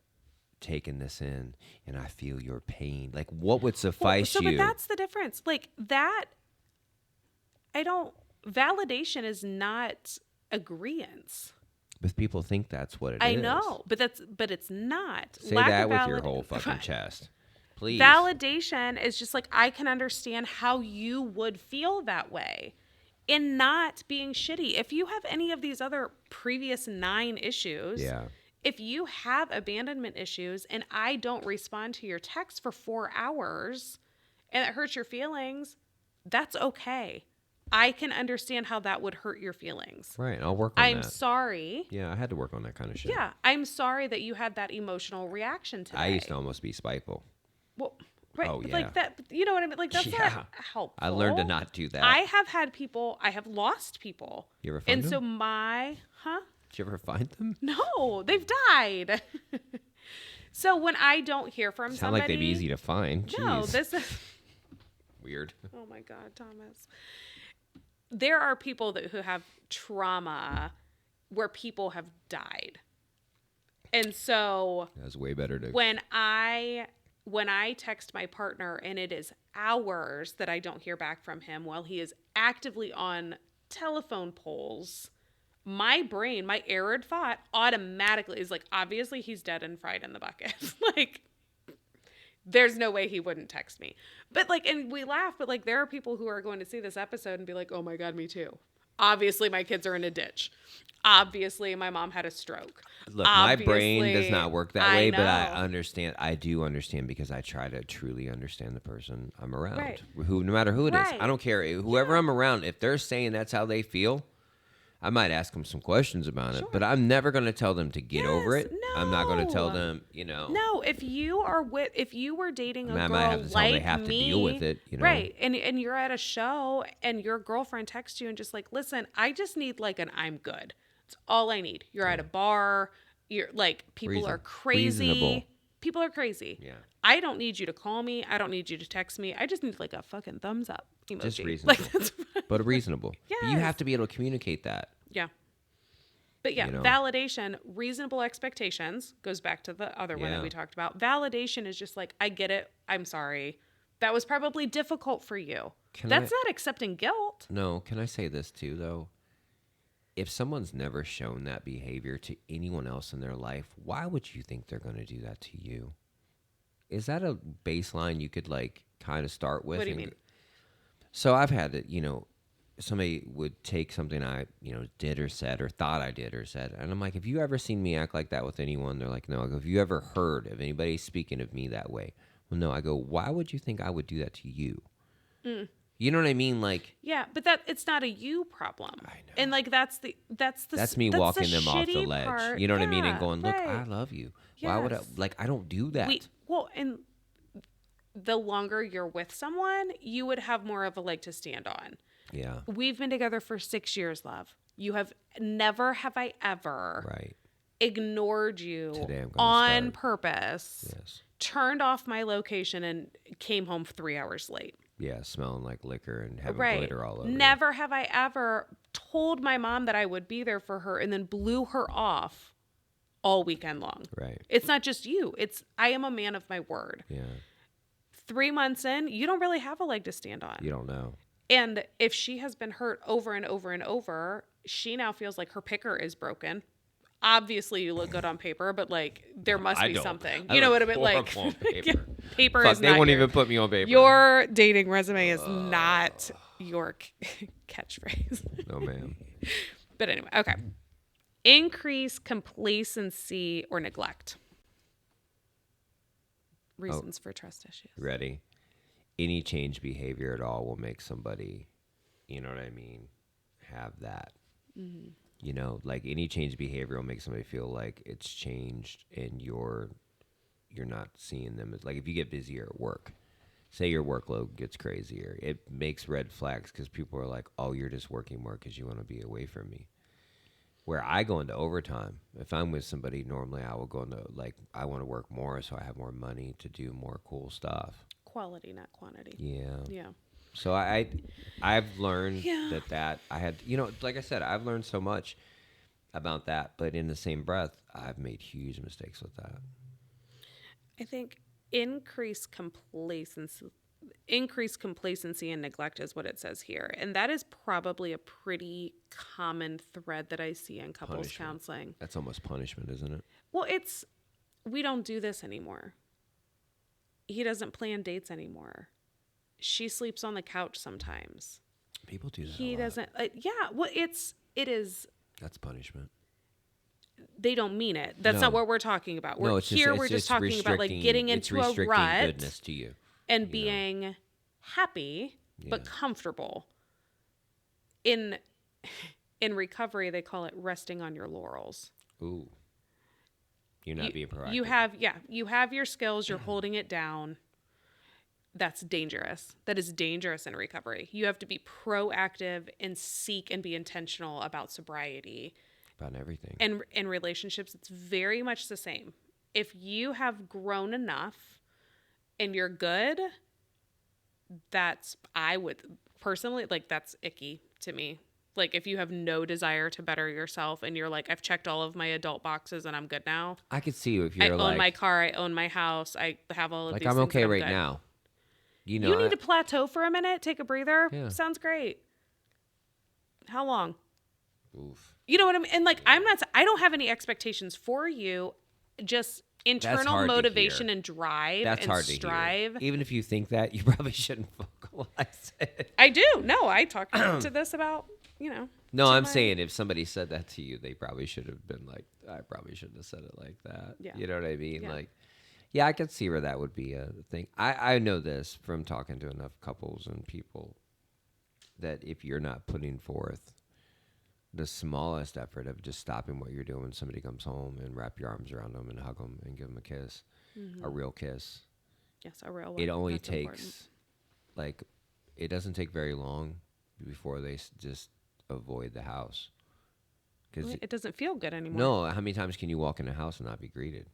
taken this in and I feel your pain? Like, what would suffice you? But that's the difference. Like, that, validation is not agreeance. But people think that's what it is. I know, but it's not. Say that with your whole fucking chest. Please. Validation is just like, I can understand how you would feel that way. In not being shitty. If you have any of these other previous 9 issues, if you have abandonment issues and I don't respond to your text for 4 hours and it hurts your feelings, that's okay. I can understand how that would hurt your feelings. Right. I'll work on that. I'm sorry. Yeah, I had to work on that kind of shit. Yeah. I'm sorry that you had that emotional reaction today. I used to almost be spiteful. Well, right. Oh, but yeah. like that, you know what I mean? Like, that's not helpful. I learned to not do that. I have lost people. You ever find them? And so Did you ever find them? No, they've died. So when I don't hear from somebody. Sound like they'd be easy to find. Jeez. No, this is. Weird. Oh my God, Thomas. There are people who have trauma where people have died. And so. That's way better to. When I text my partner and it is hours that I don't hear back from him while he is actively on telephone poles, my brain, my error thought automatically is like, obviously he's dead and fried in the bucket. Like, there's no way he wouldn't text me. But like, and we laugh, but like, there are people who are going to see this episode and be like, oh my God, me too. Obviously my kids are in a ditch. Obviously my mom had a stroke. Look, my brain does not work that way, but I understand. I do understand because I try to truly understand the person I'm around. Right. No matter who it is. Right. I don't care. Whoever I'm around, if they're saying that's how they feel, I might ask them some questions about it, but I'm never going to tell them to get over it. No. I'm not going to tell them, No, if you were dating a girl I might have to tell them they have to deal with it, Right. And you're at a show and your girlfriend texts you and just like, listen, I just need like an I'm good. It's all I need. You're at a bar. You're like, people are crazy. Reasonable. People are crazy. Yeah. I don't need you to call me. I don't need you to text me. I just need like a fucking thumbs up emoji. Just reasonable. Like, but reasonable. Yes. But you have to be able to communicate that. Yeah. But yeah, validation, reasonable expectations goes back to the other one that we talked about. Validation is just like, I get it. I'm sorry. That was probably difficult for you. That's not accepting guilt. No. Can I say this too, though? if someone's never shown that behavior to anyone else in their life, why would you think they're going to do that to you? Is that a baseline you could like kind of start with? What do you mean? So I've had it, somebody would take something I, did or said or thought I did or said. And I'm like, have you ever seen me act like that with anyone? They're like, no. I go, have you ever heard of anybody speaking of me that way? Well, no. I go, why would you think I would do that to you? You know what I mean? Like, Yeah, but it's not a you problem. I know. And like that's me that's the walking them off the shitty ledge. part. You know what I mean? And Yeah, going, look, right. I love you. Why would I? Yes. Like, I don't do that. And the longer you're with someone, you would have more of a leg to stand on. Yeah. We've been together for 6 years, love. You have never have I ever Right. ignored you Today I'm gonna on start. purpose, Yes. turned off my location and came home 3 hours late. Yeah. Smelling like liquor and having Right. glitter all over. you. Never have I ever told my mom that I would be there for her and then blew her off all weekend long. Right. It's not just you. I am a man of my word. Yeah. 3 months in, you don't really have a leg to stand on. You don't know. And if she has been hurt over and over and over, she now feels like her picker is broken. Obviously, you look good on paper, but like there must I be don't. something. I You know look what I mean? Like horrible on paper. yeah, paper Fuck, is they not won't your, even put me on paper. your dating resume is not your catchphrase. No, ma'am. But anyway, okay. Increase complacency or neglect. Reasons for trust issues. Ready? Any change behavior at all will make somebody, you know what I mean, have that. Like any change behavior will make somebody feel like it's changed and you're not seeing them. Like if you get busier at work, say your workload gets crazier, it makes red flags because people are like, oh, you're just working more because you want to be away from me. Where I go into overtime, if I'm with somebody, normally I will go into, like, I want to work more so I have more money to do more cool stuff. Quality, not quantity. Yeah. Yeah. So I've learned Yeah. that I had, like I said, I've learned so much about that. But in the same breath, I've made huge mistakes with that. I think increased complacency and neglect is what it says here. And that is probably a pretty common thread that I see in couples Punishment. counseling. That's almost punishment, isn't it? Well, we don't do this anymore. He doesn't plan dates anymore. She sleeps on the couch sometimes. People do that. He a lot. doesn't. Yeah. Well, it is. That's punishment. They don't mean it. That's No. not what we're talking about. We're it's just talking about like getting into a restricting rut goodness to you. and being happy but Yeah. comfortable. In recovery, they call it resting on your laurels. Ooh. You're not being proactive. You have your skills, you're holding it down. That's dangerous. That is dangerous in recovery. You have to be proactive and seek and be intentional about sobriety. About everything. And in relationships, it's very much the same. If you have grown enough and you're good, I would personally, like, that's icky to me. Like, if you have no desire to better yourself and you're like, I've checked all of my adult boxes and I'm good now. I could see you if I you're like, own my car, I own my house, I have all of like these I'm things okay and right good. now. You need to plateau for a minute, take a breather. Yeah. Sounds great. How long? Oof. You know what I mean? And like, I don't have any expectations for you. Just internal hard to motivation hear. and drive That's and hard strive. to hear. Even if you think that, you probably shouldn't vocalize it. I do. No, I talked to this about, No, to I'm my- saying if somebody said that to you, they probably should have been like, I probably shouldn't have said it like that. Yeah. You know what I mean? Yeah. Like, yeah, I could see where that would be a thing. I know this from talking to enough couples and people that if you're not putting forth the smallest effort of just stopping what you're doing when somebody comes home and wrap your arms around them and hug them and give them a kiss, a real kiss. Yes, a real one. It only That's takes, important. like, it doesn't take very long before they just avoid the house. Because It doesn't feel good anymore. no, how many times can you walk in a house and not be greeted?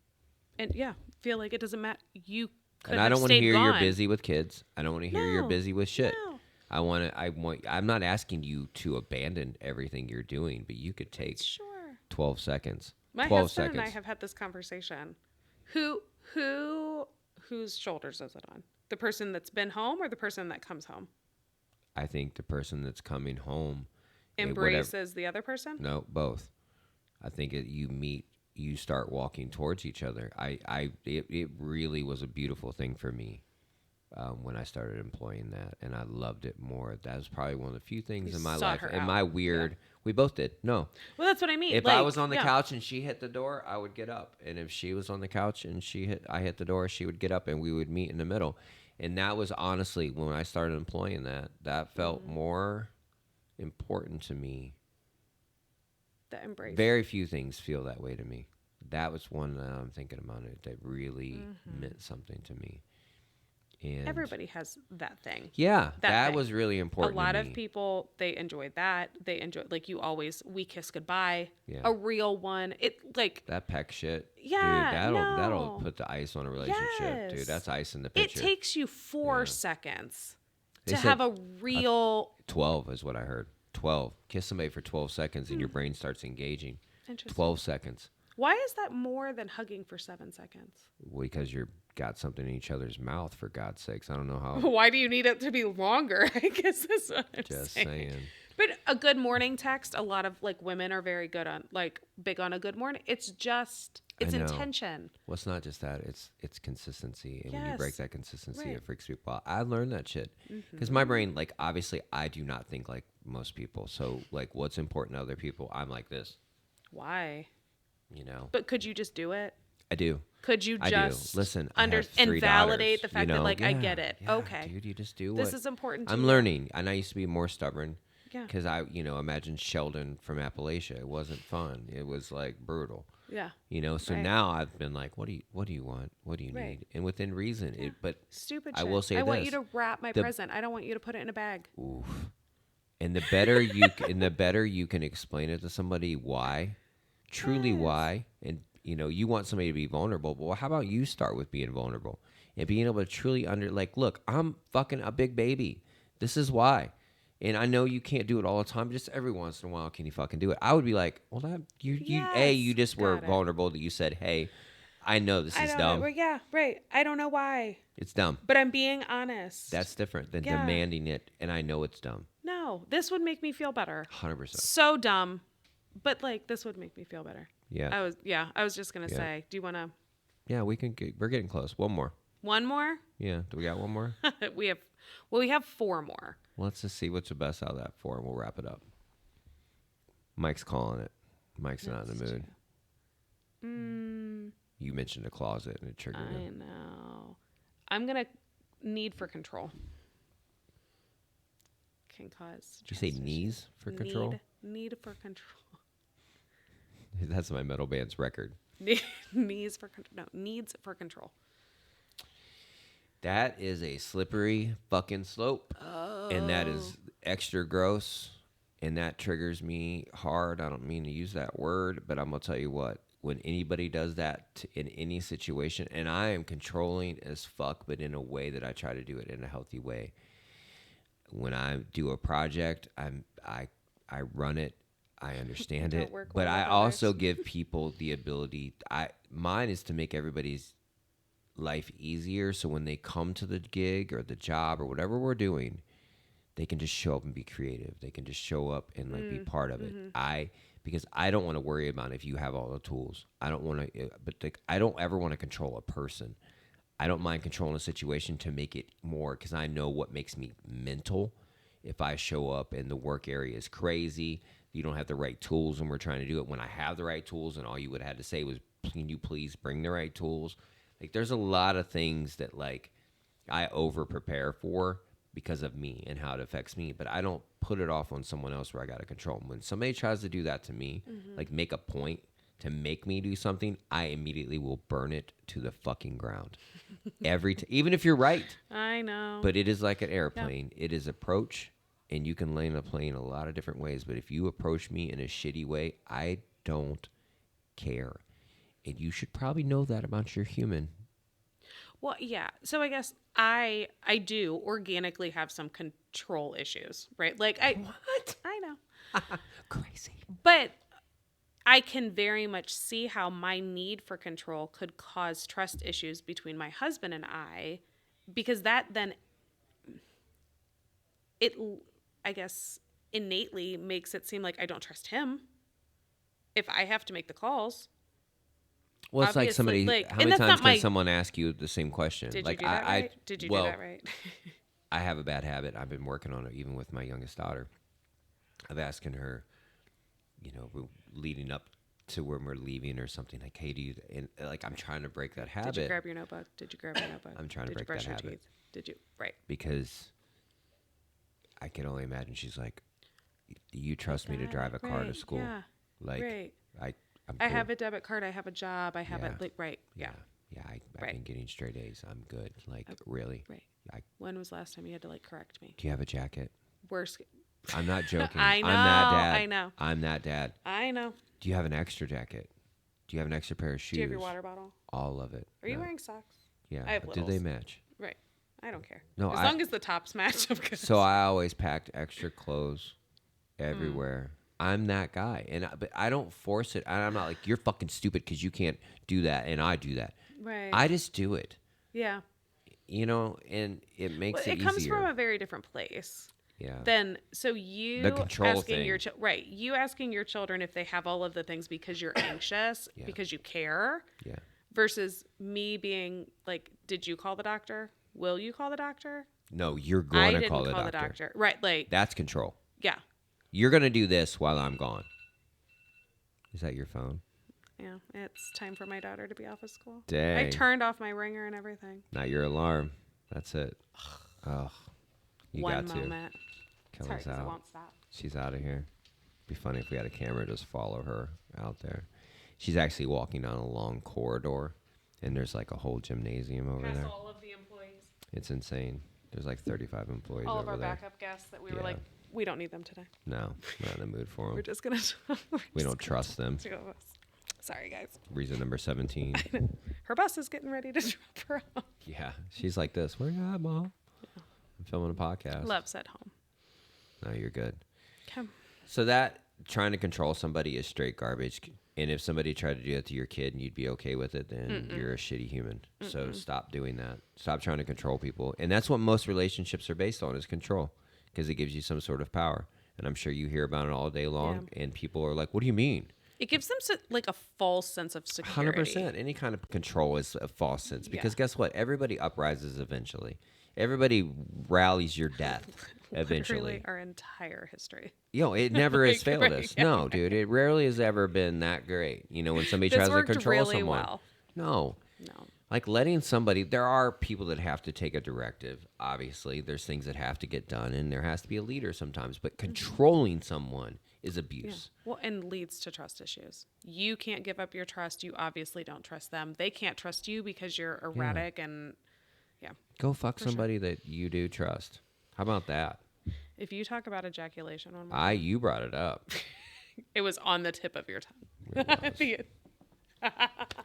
And yeah, feel like it doesn't matter. You could And I have don't want to stayed hear you're gone. busy with kids. I don't want to hear you're No, busy with shit. no. I'm not asking you to abandon everything you're doing, but you could take Sure. 12 seconds. My 12 husband seconds. and I have had this conversation. Whose shoulders is it on? The person that's been home or the person that comes home? I think the person that's coming home Embraces the other person? No, both. I think you start walking towards each other. It really was a beautiful thing for me when I started employing that, and I loved it more. That was probably one of the few things You in my sought life. her And out. my Yeah. weird, we both did. No, Well, that's what I mean. if I Like, was on the yeah. couch and she hit the door, I would get up. And if she was on the couch and I hit the door, she would get up, and we would meet in the middle. And that was honestly when I started employing that. That felt more important to me. The embrace. Very few things feel that way to me. That was one that I'm thinking about it that really meant something to me. And Everybody has that thing. yeah, that thing. was really A important. lot to of me. people, they enjoy that. They enjoy, like, you always, we kiss goodbye. Yeah. A real one. It, like, That peck shit, yeah, dude. no. That'll put the ice on a relationship, dude. Yes. That's ice in the It pitcher. takes you 4 Yeah. seconds They to said have a real. 12 is what I heard. 12. Kiss somebody for 12 seconds, and your brain starts engaging. Interesting. 12 seconds. Why is that more than hugging for 7 seconds? Because you're got something in each other's mouth, for God's sakes. I don't know how. Why do you need it to be longer? I guess that's what I'm Just saying. saying. But a good morning text, a lot of, like, women are very good on, like, big on a good morning. It's just, it's I know. intention. Well, it's not just that. It's consistency. And when you break Yes. that consistency, Right. it freaks people out. I learned that shit. Because my brain, like, obviously, I do not think like most people. So, like, what's important to other people, I'm like this, Why? you know? But could you just do it? I do. Could you I just do. Listen, I have and 3 validate daughters, the fact you that, know? like, I Yeah, get it. yeah, Okay. dude, you just do This what is important to I'm you. learning. And I used to be more stubborn. Yeah. Because imagine Sheldon from Appalachia. It wasn't fun. It was like brutal. Yeah. So Right. now I've been like, what do you want? What do you Right. need? And within reason. Yeah. But Stupid I shit. will say I want you this. to wrap my The- present. I don't want you to put it in a bag. Oof. And the better you can explain it to somebody why, truly Yes. why, and you want somebody to be vulnerable. But how about you start with being vulnerable and being able to truly look, I'm fucking a big baby. This is why. And I know you can't do it all the time, but just every once in a while can you fucking do it? I would be like, well, that you Yes. just were Got it. vulnerable that you said, hey, I know this I is don't dumb. know. Yeah, right. I don't know why, It's dumb. but I'm being honest. That's different than Yeah. demanding it, and I know it's dumb. No, this would make me feel better. 100%. So dumb, but, like, this would make me feel better. Yeah. I was just gonna Yeah. say, do you want to Yeah, we're getting close. One more. one more? Yeah. Do we got one more? we have 4 more. Let's just see what's the best out of that 4, and we'll wrap it up. Mike's calling it. Mike's not in the mood. You mentioned a closet, and it triggered I him. know. I'm gonna need for control. Can cause. Did you say trust knees issues. for control? Need for control. That's my metal band's record. Knees for control. No, needs for control. That is a slippery fucking slope. And that is extra gross. And that triggers me hard. I don't mean to use that word, but I'm going to tell you what. When anybody does that in any situation, and I am controlling as fuck, but in a way that I try to do it in a healthy way. When I do a project, I run it. I understand Don't it. work But well I with also others. give people the ability. Mine is to make everybody's life easier, so when they come to the gig or the job or whatever we're doing, they can just show up and be creative. They can just show up and be part of it. Because I don't want to worry about if you have all the tools. I don't want to, I don't ever want to control a person. I don't mind controlling a situation to make it more, because I know what makes me mental. If I show up and the work area is crazy, you don't have the right tools, and we're trying to do it. When I have the right tools, and all you would have had to say was, can you please bring the right tools? Like, there's a lot of things that, like, I over prepare for because of me and how it affects me, but I don't put it off on someone else where I got to control them. When somebody tries to do that to me, like make a point to make me do something, I immediately will burn it to the fucking ground. Even if you're right. I know. But it is like an airplane. It is approach, and you can land a plane a lot of different ways. But if you approach me in a shitty way, I don't care. And you should probably know that about your human. Well, yeah. So I guess I do organically have some control issues, right? Like What? I know. Crazy. But I can very much see how my need for control could cause trust issues between my husband and I, because that then I guess innately makes it seem like I don't trust him if I have to make the calls. Well, it's like Obviously, somebody. like, How and many that's times not can my. someone ask you the same question? Did you Like do that right? Did you do well, that right? I have a bad habit. I've been working on it even with my youngest daughter. Of asking her, leading up to when we're leaving or something like, "Hey, do you?" And like, I'm trying to break that habit. Did you grab your notebook? Did you grab your notebook? I'm trying to break brush that your habit. teeth? Did you? Right. Because I can only imagine she's like, "Do you trust me to drive a car to school?" Yeah. Like, right. I'm I cool. have a debit card. I have a job. I have Yeah. it. Like, right. Yeah. Yeah. I've Right. been getting straight A's. I'm good. Like, really. Right. I, When was the last time you had to like correct me? do you have a jacket? Worst. I'm not joking. I know. I'm that dad. I know. I'm that dad. I know. Do you have an extra jacket? Do you have an extra pair of shoes? Do you have your water bottle? All of it. Are you No. wearing socks? Yeah. I have Do they littles. match? Right. I don't care. No, As long as the tops match, I'm good. So I always packed extra clothes everywhere. I'm that guy, but I don't force it. I'm not like, you're fucking stupid because you can't do that, and I do that. Right. I just do it, Yeah. and it makes it easier. It comes from a very different place. Yeah. Then, so you The control asking thing. your you asking your children if they have all of the things because you're anxious, Yeah. because you care, Yeah. versus me being like, did you call the doctor? Will you call the doctor? No, you're I going to didn't call the call doctor. the doctor. Right. Like, That's control. yeah. You're going to do this while I'm gone. Is that your phone? Yeah. It's time for my daughter to be off of school. Dang. I turned off my ringer and everything. Not your alarm. That's it. Oh, you One got moment. to. Kill Sorry, us 'cause it out. won't stop. She's out of here. Be funny if we had a camera just follow her out there. She's actually walking down a long corridor, and there's like a whole gymnasium over Past there. all of the employees. It's insane. There's like 35 employees All of over our there. backup guests that we were Yeah. like, we don't need them today. No, we're not in the mood for them. We're just gonna. We don't trust them. Sorry, guys. Reason number 17. Her bus is getting ready to drop her off. Yeah, she's like this. Where you at, Mom? I'm filming a podcast. Love's at home. No, you're good. Okay. So that trying to control somebody is straight garbage. And if somebody tried to do that to your kid and you'd be okay with it, then you're a shitty human. So stop doing that. Stop trying to control people. And that's what most relationships are based on, is control, because it gives you some sort of power. And I'm sure you hear about it all day long. Yeah. And people are like, what do you mean? It gives them like a false sense of security. 100%. Any kind of control is a false sense. Because Yeah. guess what? Everybody uprises eventually. Everybody rallies your death eventually. Literally our entire history. It never has Like, failed right, us. yeah. No, dude, it rarely has ever been that great. When somebody This tries to worked control really someone. well. No. No. Like letting somebody, there are people that have to take a directive. Obviously, there's things that have to get done, and there has to be a leader sometimes. But controlling someone is Yeah. abuse. Well, and leads to trust issues. You can't give up your trust. You obviously don't trust them. They can't trust you because you're erratic and Go fuck somebody that you do trust. How about that? if you talk about ejaculation one more time, You brought it up. it was on the tip of your tongue. It was.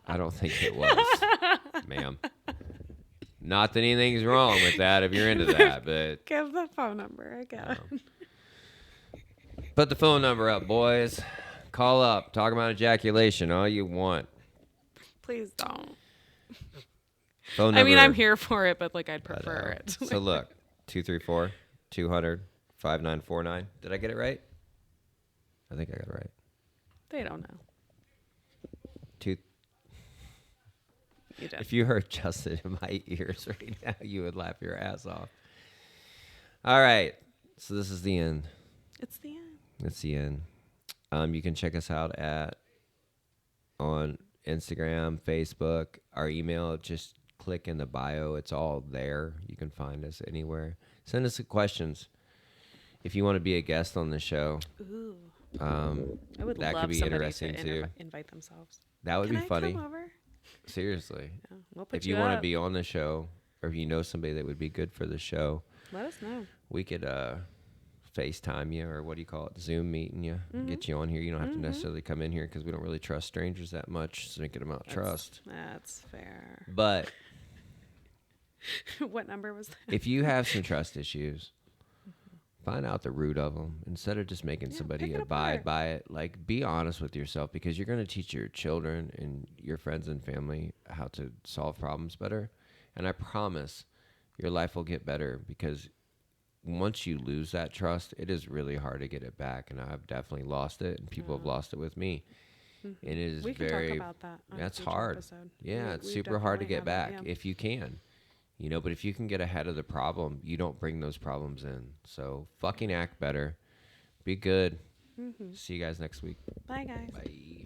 I don't think it was, ma'am. Not that anything's wrong with that if you're into that, but Give the phone number again. put the phone number up, boys. Call up. Talk about ejaculation all you want. Please don't. Phone number. I mean, I'm here for it, but like I'd prefer it. So look, 234-200-5949. Did I get it right? I think I got it right. They don't know. Two. You did. If you heard Justin in my ears right now, you would laugh your ass off. All right. So this is the end. It's the end. It's the end. You can check us out on Instagram, Facebook, our email. Just click in the bio. It's all there. You can find us anywhere. Send us questions. If you want to be a guest on the show, Ooh. I would that love could be somebody interesting to too. invite themselves. That would Can be I funny. come over? Seriously. Yeah, we'll put If you want to be on the show, or if you know somebody that would be good for the show, let us know. we could FaceTime you, or what do you call it, Zoom meeting you, get you on here. You don't have to necessarily come in here because we don't really trust strangers that much, so we get them out trust. That's fair. But What number was that? if you have some trust issues, find out the root of them instead of just making Yeah, somebody pick it abide apart. by it. Like, be honest with yourself, because you're going to teach your children and your friends and family how to solve problems better. And I promise your life will get better, because once you lose that trust, it is really hard to get it back. And I've definitely lost it, and people have lost it with me. And it is We can very, talk about that on that's a future hard. episode. Yeah, it's We super hard to definitely get have back that, if you can. But if you can get ahead of the problem, you don't bring those problems in. So fucking act better. Be good. See you guys next week. Bye, guys. Bye.